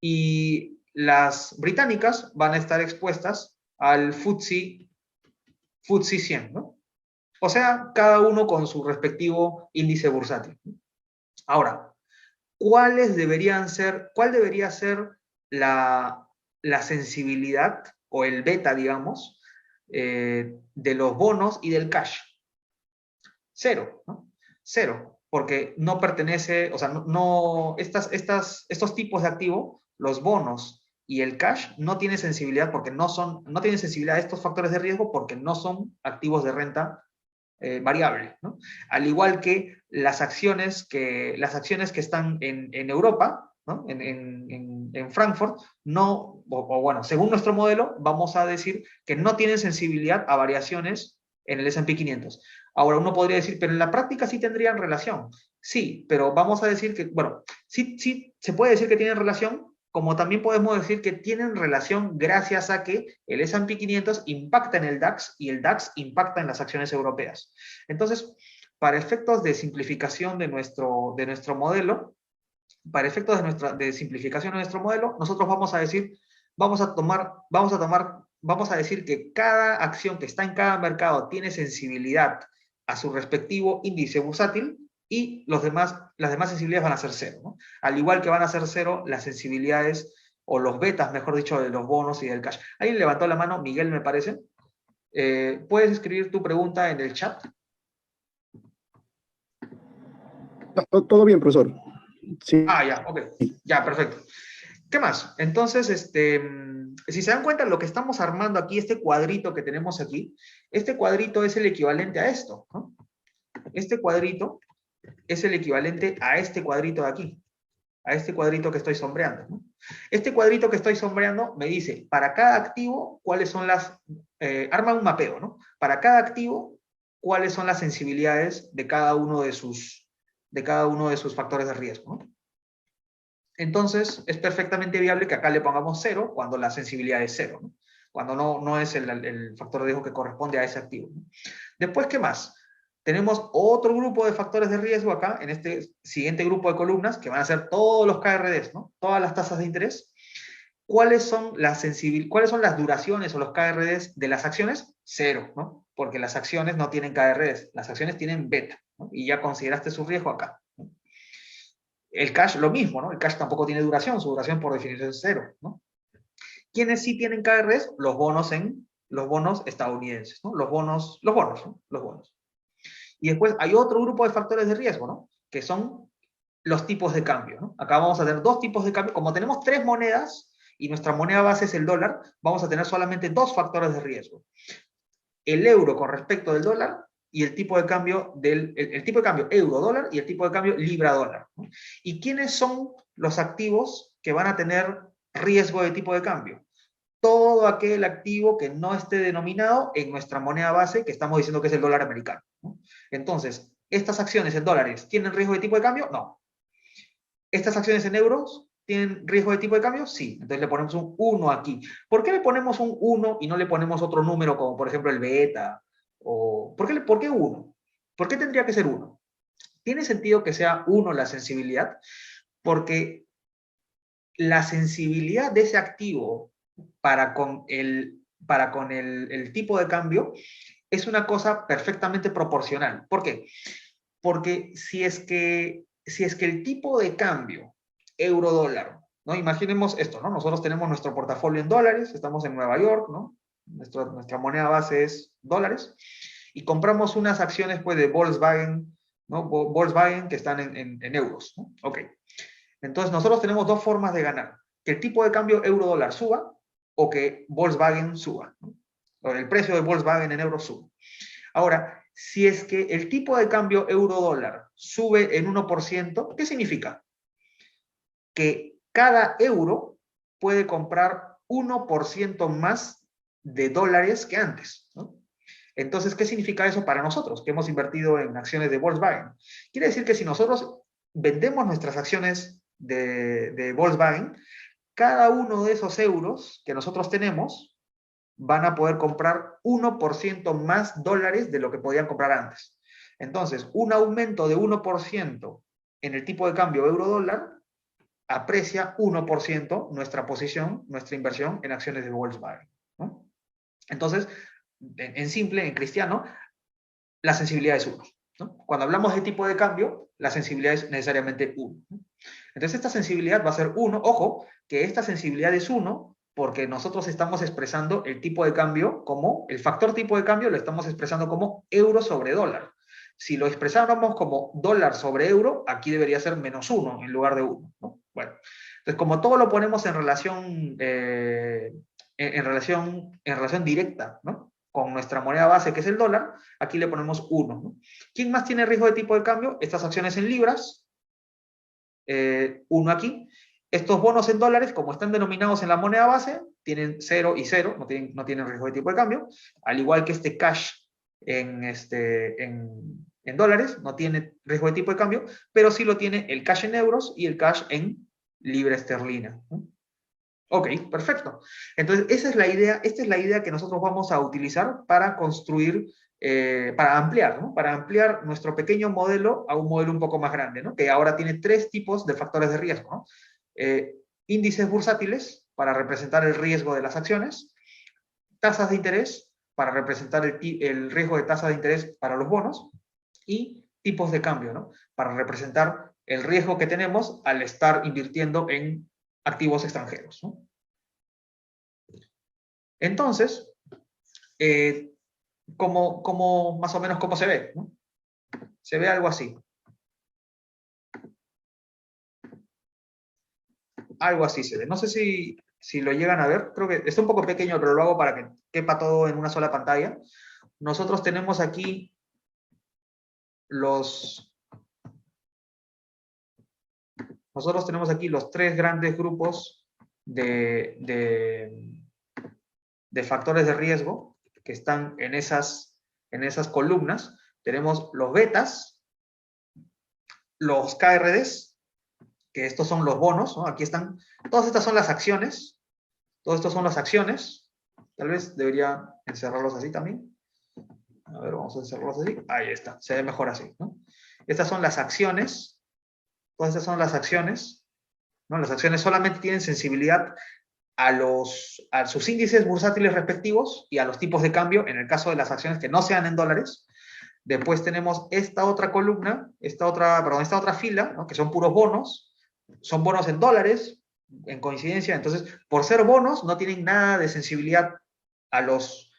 Y las británicas van a estar expuestas al FTSE 100, ¿no? O sea, cada uno con su respectivo índice bursátil. Ahora, cuál debería ser la sensibilidad o el beta, digamos, de los bonos y del cash? Cero, ¿no? Cero, porque no pertenece, o sea, estos tipos de activo, los bonos y el cash, no tienen sensibilidad porque no tienen sensibilidad a estos factores de riesgo porque no son activos de renta variable, ¿no? Al igual que las acciones que están en Europa, ¿no? En Frankfurt, no, o bueno, según nuestro modelo, vamos a decir que no tienen sensibilidad a variaciones en el S&P 500. Ahora, uno podría decir, pero en la práctica sí tendrían relación. Sí, pero vamos a decir que, bueno, sí se puede decir que tienen relación, como también podemos decir que tienen relación gracias a que el S&P 500 impacta en el DAX y el DAX impacta en las acciones europeas. Entonces, para efectos de simplificación de nuestro modelo, de simplificación de nuestro modelo, nosotros vamos a decir que cada acción que está en cada mercado tiene sensibilidad a su respectivo índice bursátil y las demás sensibilidades van a ser cero, ¿no? Al igual que van a ser cero las sensibilidades o los betas, mejor dicho, de los bonos y del cash. ¿Alguien levantó la mano? Miguel, me parece. ¿Puedes escribir tu pregunta en el chat? Todo bien, profesor. Sí. Ah, ya, ok. Ya, perfecto. ¿Qué más? Entonces, si se dan cuenta, lo que estamos armando aquí, este cuadrito que tenemos aquí, este cuadrito es el equivalente a esto, ¿no? Este cuadrito es el equivalente a este cuadrito de aquí, a este cuadrito que estoy sombreando, ¿no? Este cuadrito que estoy sombreando me dice, para cada activo, cuáles son arma un mapeo, ¿no? Para cada activo, cuáles son las sensibilidades de cada uno de sus factores de riesgo, ¿no? Entonces, es perfectamente viable que acá le pongamos 0 cuando la sensibilidad es 0, ¿no? Cuando no es el factor de riesgo que corresponde a ese activo, ¿no? Después, ¿qué más? Tenemos otro grupo de factores de riesgo acá, en este siguiente grupo de columnas, que van a ser todos los KRDs, ¿no? Todas las tasas de interés. ¿Cuáles son las duraciones o los KRDs de las acciones? 0, ¿no? Porque las acciones no tienen KRDs, las acciones tienen beta, ¿no? Y ya consideraste su riesgo acá, ¿no? El cash, lo mismo, ¿no? El cash tampoco tiene duración, su duración por definición es 0, ¿no? ¿Quiénes sí tienen KRs? Los bonos estadounidenses, ¿no? Los bonos, ¿no? Los bonos. Y después hay otro grupo de factores de riesgo, ¿no? Que son los tipos de cambio, ¿no? Acá vamos a tener dos tipos de cambio. Como tenemos tres monedas y nuestra moneda base es el dólar, vamos a tener solamente dos factores de riesgo. El euro con respecto del dólar y el tipo de cambio el tipo de cambio euro-dólar y el tipo de cambio libra-dólar, ¿no? ¿Y quiénes son los activos que van a tener riesgo de tipo de cambio? Todo aquel activo que no esté denominado en nuestra moneda base, que estamos diciendo que es el dólar americano, ¿no? Entonces, ¿estas acciones en dólares tienen riesgo de tipo de cambio? No. ¿Estas acciones en euros tienen riesgo de tipo de cambio? Sí. Entonces le ponemos un 1 aquí. ¿Por qué le ponemos un 1 y no le ponemos otro número como por ejemplo el beta? ¿Por qué 1? ¿Por qué tendría que ser 1? Tiene sentido que sea 1 la sensibilidad, porque la sensibilidad de ese activo para con el tipo de cambio es una cosa perfectamente proporcional. ¿Por qué? Porque si es que el tipo de cambio euro-dólar, ¿no? Imaginemos esto, ¿no? Nosotros tenemos nuestro portafolio en dólares, estamos en Nueva York, ¿no? Nuestra moneda base es dólares, y compramos unas acciones pues, de Volkswagen, ¿no? Volkswagen que están en euros, ¿no? Ok. Entonces nosotros tenemos dos formas de ganar. Que el tipo de cambio euro-dólar suba o que Volkswagen suba, ¿no? O el precio de Volkswagen en euros suba. Ahora, si es que el tipo de cambio euro-dólar sube en 1%, ¿qué significa? Que cada euro puede comprar 1% más de dólares que antes, ¿no? Entonces, ¿qué significa eso para nosotros que hemos invertido en acciones de Volkswagen? Quiere decir que si nosotros vendemos nuestras acciones de Volkswagen, cada uno de esos euros que nosotros tenemos van a poder comprar 1% más dólares de lo que podían comprar antes. Entonces, un aumento de 1% en el tipo de cambio euro-dólar aprecia 1% nuestra posición, nuestra inversión en acciones de Volkswagen, ¿no? Entonces, en simple, en cristiano, la sensibilidad es 1, ¿no? Cuando hablamos de tipo de cambio, la sensibilidad es necesariamente 1, ¿no? Entonces, esta sensibilidad va a ser 1. Ojo, que esta sensibilidad es 1 porque nosotros estamos expresando el tipo de cambio como, el factor tipo de cambio lo estamos expresando como euro sobre dólar. Si lo expresáramos como dólar sobre euro, aquí debería ser -1 en lugar de 1, ¿no? Bueno, entonces como todo lo ponemos en relación, en relación directa, ¿no?, con nuestra moneda base, que es el dólar, aquí le ponemos 1, ¿no? ¿Quién más tiene riesgo de tipo de cambio? Estas acciones en libras, 1 aquí. Estos bonos en dólares, como están denominados en la moneda base, tienen 0 y 0, no tienen riesgo de tipo de cambio, al igual que este cash en dólares, no tiene riesgo de tipo de cambio, pero sí lo tiene el cash en euros y el cash en libra esterlina, ¿no? Ok, perfecto. Entonces, esta es la idea que nosotros vamos a utilizar para construir, para ampliar, ¿no?, para ampliar nuestro pequeño modelo a un modelo un poco más grande, ¿no?, que ahora tiene 3 tipos de factores de riesgo, ¿no? Índices bursátiles para representar el riesgo de las acciones, tasas de interés para representar el riesgo de tasa de interés para los bonos, y tipos de cambio, ¿no?, para representar el riesgo que tenemos al estar invirtiendo en activos extranjeros, ¿no? Entonces, más o menos cómo se ve, ¿no? Se ve algo así. Algo así se ve. No sé si lo llegan a ver. Creo que está un poco pequeño, pero lo hago para que quepa todo en una sola pantalla. Nosotros tenemos aquí los 3 grandes grupos de factores de riesgo que están en esas columnas. Tenemos los betas, los KRDs, que estos son los bonos, ¿no? Aquí están, todas estas son las acciones, todos estos son las acciones. Tal vez debería encerrarlos así también. A ver, vamos a encerrarlos así. Ahí está, se ve mejor así, ¿no? Estas son las acciones, todas estas son las acciones, ¿no? Las acciones solamente tienen sensibilidad a sus índices bursátiles respectivos y a los tipos de cambio, en el caso de las acciones que no sean en dólares. Después tenemos esta otra columna, esta otra fila, ¿no?, que son puros bonos, son bonos en dólares, en coincidencia. Entonces, por ser bonos, no tienen nada de sensibilidad a los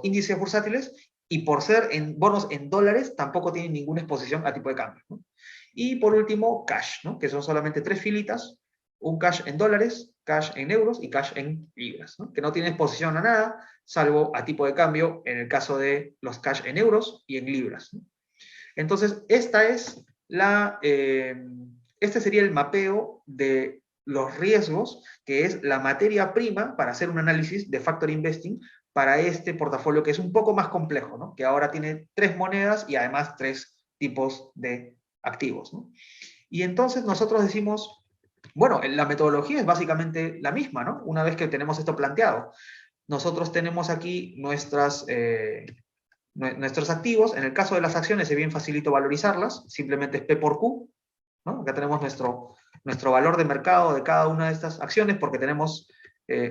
índices bursátiles, y por ser bonos en dólares, tampoco tienen ninguna exposición a tipo de cambio, ¿no? Y por último, cash, ¿no?, que son solamente 3 filitas, un cash en dólares, cash en euros y cash en libras, ¿no?, que no tiene exposición a nada, salvo a tipo de cambio en el caso de los cash en euros y en libras, ¿no? Entonces, este sería el mapeo de los riesgos, que es la materia prima para hacer un análisis de factor investing para este portafolio, que es un poco más complejo, ¿no?, que ahora tiene 3 monedas y además 3 tipos de activos, ¿no? Y entonces nosotros decimos, bueno, la metodología es básicamente la misma, ¿no?, una vez que tenemos esto planteado. Nosotros tenemos aquí nuestros activos. En el caso de las acciones es bien facilito valorizarlas, simplemente es P por Q, ¿no? Acá tenemos nuestro valor de mercado de cada una de estas acciones, porque tenemos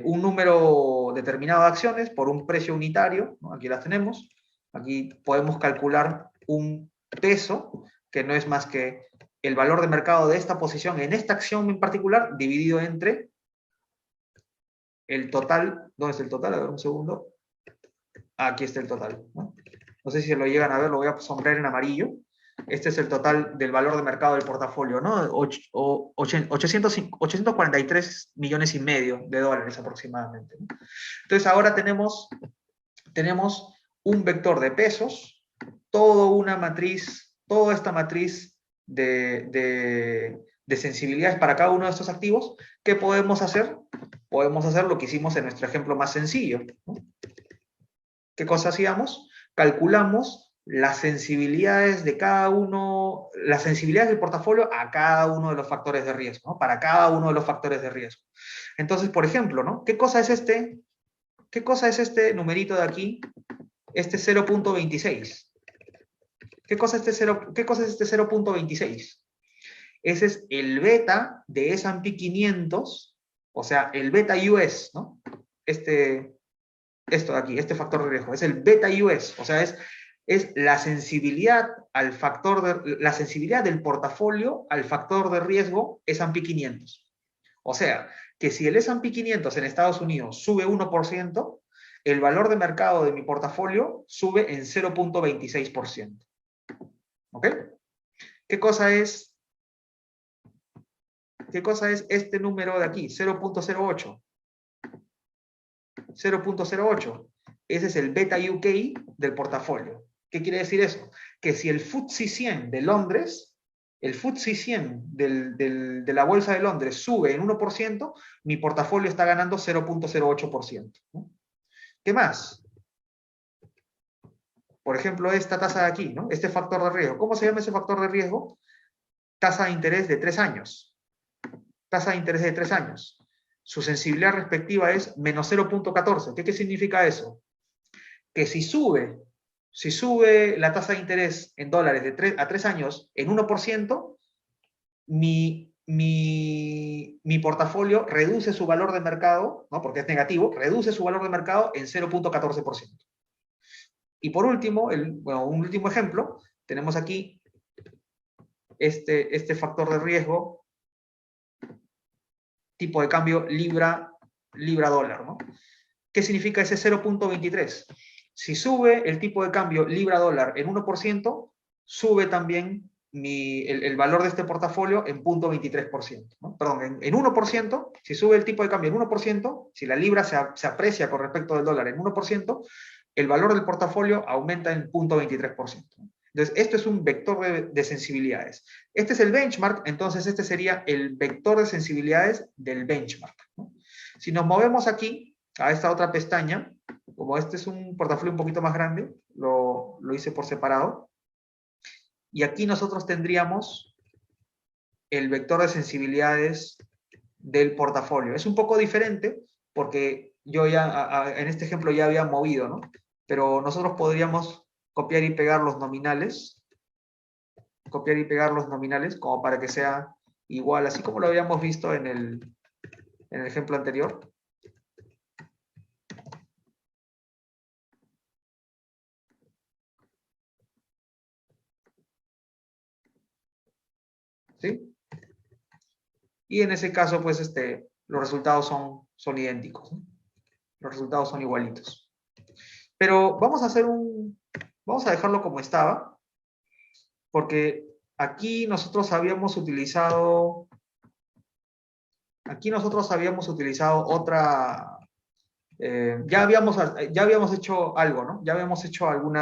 un número determinado de acciones por un precio unitario, ¿no? Aquí las tenemos. Aquí podemos calcular un peso, que no es más que el valor de mercado de esta posición en esta acción en particular, dividido entre el total. ¿Dónde está el total? A ver, un segundo. Aquí está el total, ¿no? No sé si se lo llegan a ver, lo voy a sombrear en amarillo. Este es el total del valor de mercado del portafolio, ¿no? 843 millones y medio de dólares aproximadamente, ¿no? Entonces ahora tenemos un vector de pesos, toda esta matriz de sensibilidades para cada uno de estos activos. ¿Qué podemos hacer? Podemos hacer lo que hicimos en nuestro ejemplo más sencillo, ¿no? ¿Qué cosa hacíamos? Calculamos las sensibilidades de cada uno, las sensibilidades del portafolio a cada uno de los factores de riesgo, ¿no? Para cada uno de los factores de riesgo. Entonces, por ejemplo, ¿no? ¿Qué cosa es este? ¿Qué cosa es este numerito de aquí? Este 0.26. ¿Qué cosa es este 0.26? Ese es el beta de S&P 500, o sea, el beta US, ¿no? Esto de aquí, este factor de riesgo, es el beta US, o sea, es la sensibilidad al factor la sensibilidad del portafolio al factor de riesgo S&P 500. O sea, que si el S&P 500 en Estados Unidos sube 1%, el valor de mercado de mi portafolio sube en 0.26%. ¿Ok? ¿Qué cosa es este número de aquí? 0.08. 0.08. Ese es el beta UK del portafolio. ¿Qué quiere decir eso? Que si el FTSE 100 de Londres, el FTSE 100 de la Bolsa de Londres sube en 1%, mi portafolio está ganando 0.08%. ¿No? ¿Qué más? Por ejemplo, esta tasa de aquí, ¿no? Este factor de riesgo. ¿Cómo se llama ese factor de riesgo? Tasa de interés de 3 años. Tasa de interés de 3 años. Su sensibilidad respectiva es menos 0.14. ¿Qué significa eso? Que si sube la tasa de interés en dólares de 3 años en 1%, mi portafolio reduce su valor de mercado, ¿no? Porque es negativo, reduce su valor de mercado en 0.14%. Y por último, un último ejemplo, tenemos aquí este factor de riesgo, tipo de cambio libra-dólar, ¿no? ¿Qué significa ese 0.23? Si sube el tipo de cambio libra-dólar en 1%, sube también el valor de este portafolio en 0.23%. ¿no? Perdón, en 1%, si sube el tipo de cambio en 1%, si la libra se aprecia con respecto del dólar en 1%, el valor del portafolio aumenta en 0.23%. Entonces, esto es un vector de sensibilidades. Este es el benchmark, entonces este sería el vector de sensibilidades del benchmark. ¿no? Si nos movemos aquí, a esta otra pestaña, como este es un portafolio un poquito más grande, lo hice por separado, y aquí nosotros tendríamos el vector de sensibilidades del portafolio. Es un poco diferente, porque yo ya, en este ejemplo ya había movido, ¿no? Pero nosotros podríamos copiar y pegar los nominales, como para que sea igual, así como lo habíamos visto en el ejemplo anterior. ¿Sí? Y en ese caso, pues, los resultados son idénticos, ¿no? Los resultados son igualitos. Pero vamos a dejarlo como estaba, porque aquí nosotros habíamos utilizado otra, ya habíamos hecho algo, ¿no? Ya habíamos hecho algún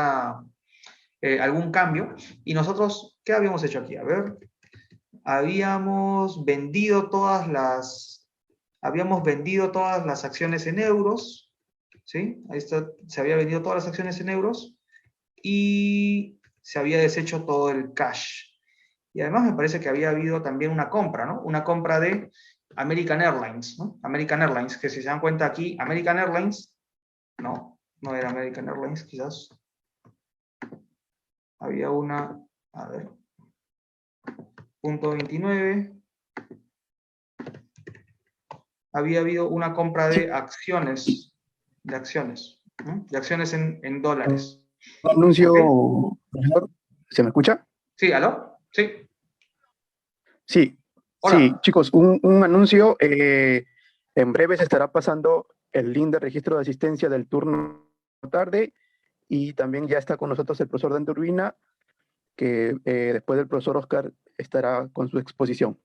cambio, y nosotros, ¿qué habíamos hecho aquí? A ver, habíamos vendido todas las acciones en euros, ¿sí? Ahí está, se había vendido todas las acciones en euros, y se había deshecho todo el cash. Y además me parece que había habido también una compra, ¿no? Una compra de American Airlines, ¿no? American Airlines, que si se dan cuenta aquí, American Airlines, no era American Airlines, quizás. Había una, a ver, punto 29. Había habido una compra de acciones, en dólares. Un anuncio, ¿Okay? profesor, ¿se me escucha? Sí, ¿aló? Sí. Sí, Hola. sí, chicos, un anuncio. En breve se estará pasando el link de registro de asistencia del turno tarde, y también ya está con nosotros el profesor Dante Urbina, que después del profesor Oscar estará con su exposición.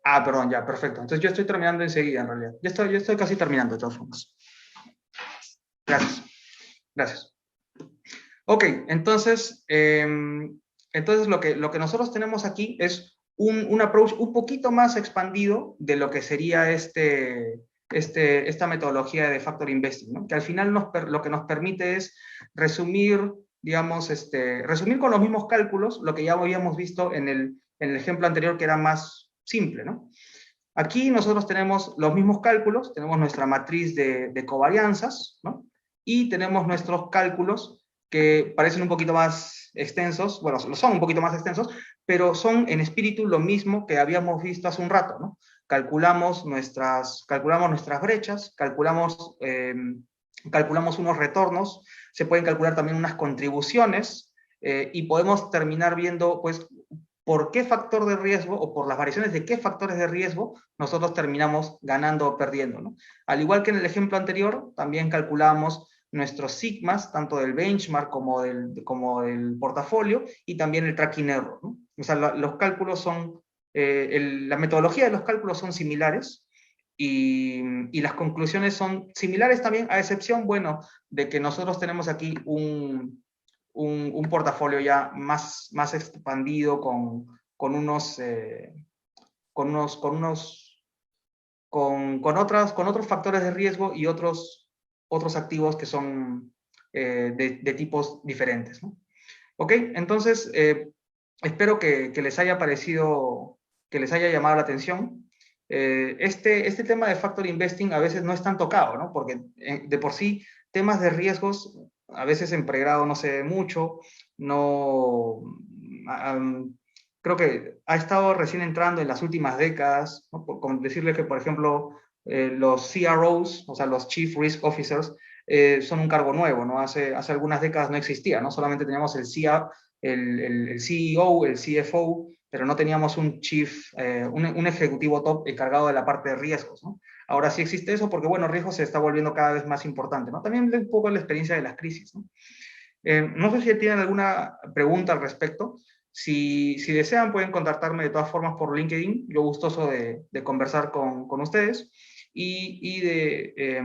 Ah, perdón, ya, perfecto. Entonces yo estoy terminando enseguida, en realidad. Yo estoy casi terminando, de todas formas. Gracias. Ok, entonces lo que nosotros tenemos aquí es un approach un poquito más expandido de lo que sería esta metodología de Factor Investing, ¿no? Que al final lo que nos permite es resumir digamos, resumir con los mismos cálculos lo que ya habíamos visto en el ejemplo anterior, que era más simple, ¿no? Aquí nosotros tenemos los mismos cálculos, tenemos nuestra matriz de covarianzas, ¿no? Y tenemos nuestros cálculos que parecen un poquito más extensos, bueno, son un poquito más extensos, pero son en espíritu lo mismo que habíamos visto hace un rato, ¿no? Calculamos nuestras brechas, calculamos unos retornos, se pueden calcular también unas contribuciones, y podemos terminar viendo, pues, por qué factor de riesgo o por las variaciones de qué factores de riesgo nosotros terminamos ganando o perdiendo, ¿no? Al igual que en el ejemplo anterior, también calculamos nuestros sigmas, tanto del benchmark como del portafolio, y también el tracking error, ¿no? O sea, los cálculos son, la metodología de los cálculos son similares, y las conclusiones son similares también, a excepción, bueno, de que nosotros tenemos aquí un portafolio ya más expandido con unos, con otros factores de riesgo y otros activos que son de tipos diferentes, ¿no? Ok, entonces espero que les haya parecido, que les haya llamado la atención. Este tema de factor investing a veces no es tan tocado, ¿no? Porque de por sí temas de riesgos a veces en pregrado no se ve mucho, no, creo que ha estado recién entrando en las últimas décadas, ¿no? Como decirles que, por ejemplo, los CROs, o sea, los Chief Risk Officers, son un cargo nuevo, ¿no? Hace algunas décadas no existía, ¿no? Solamente teníamos el CEO, el CFO, pero no teníamos un un ejecutivo top encargado de la parte de riesgos, ¿no? Ahora sí existe eso porque, bueno, riesgo se está volviendo cada vez más importante, ¿no? También un poco la experiencia de las crisis, ¿no? No sé si tienen alguna pregunta al respecto. Si desean, pueden contactarme de todas formas por LinkedIn. Yo gustoso de conversar con ustedes y de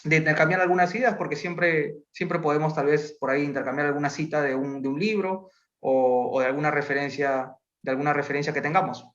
intercambiar algunas ideas, porque siempre podemos tal vez por ahí intercambiar alguna cita de un libro o de alguna referencia que tengamos.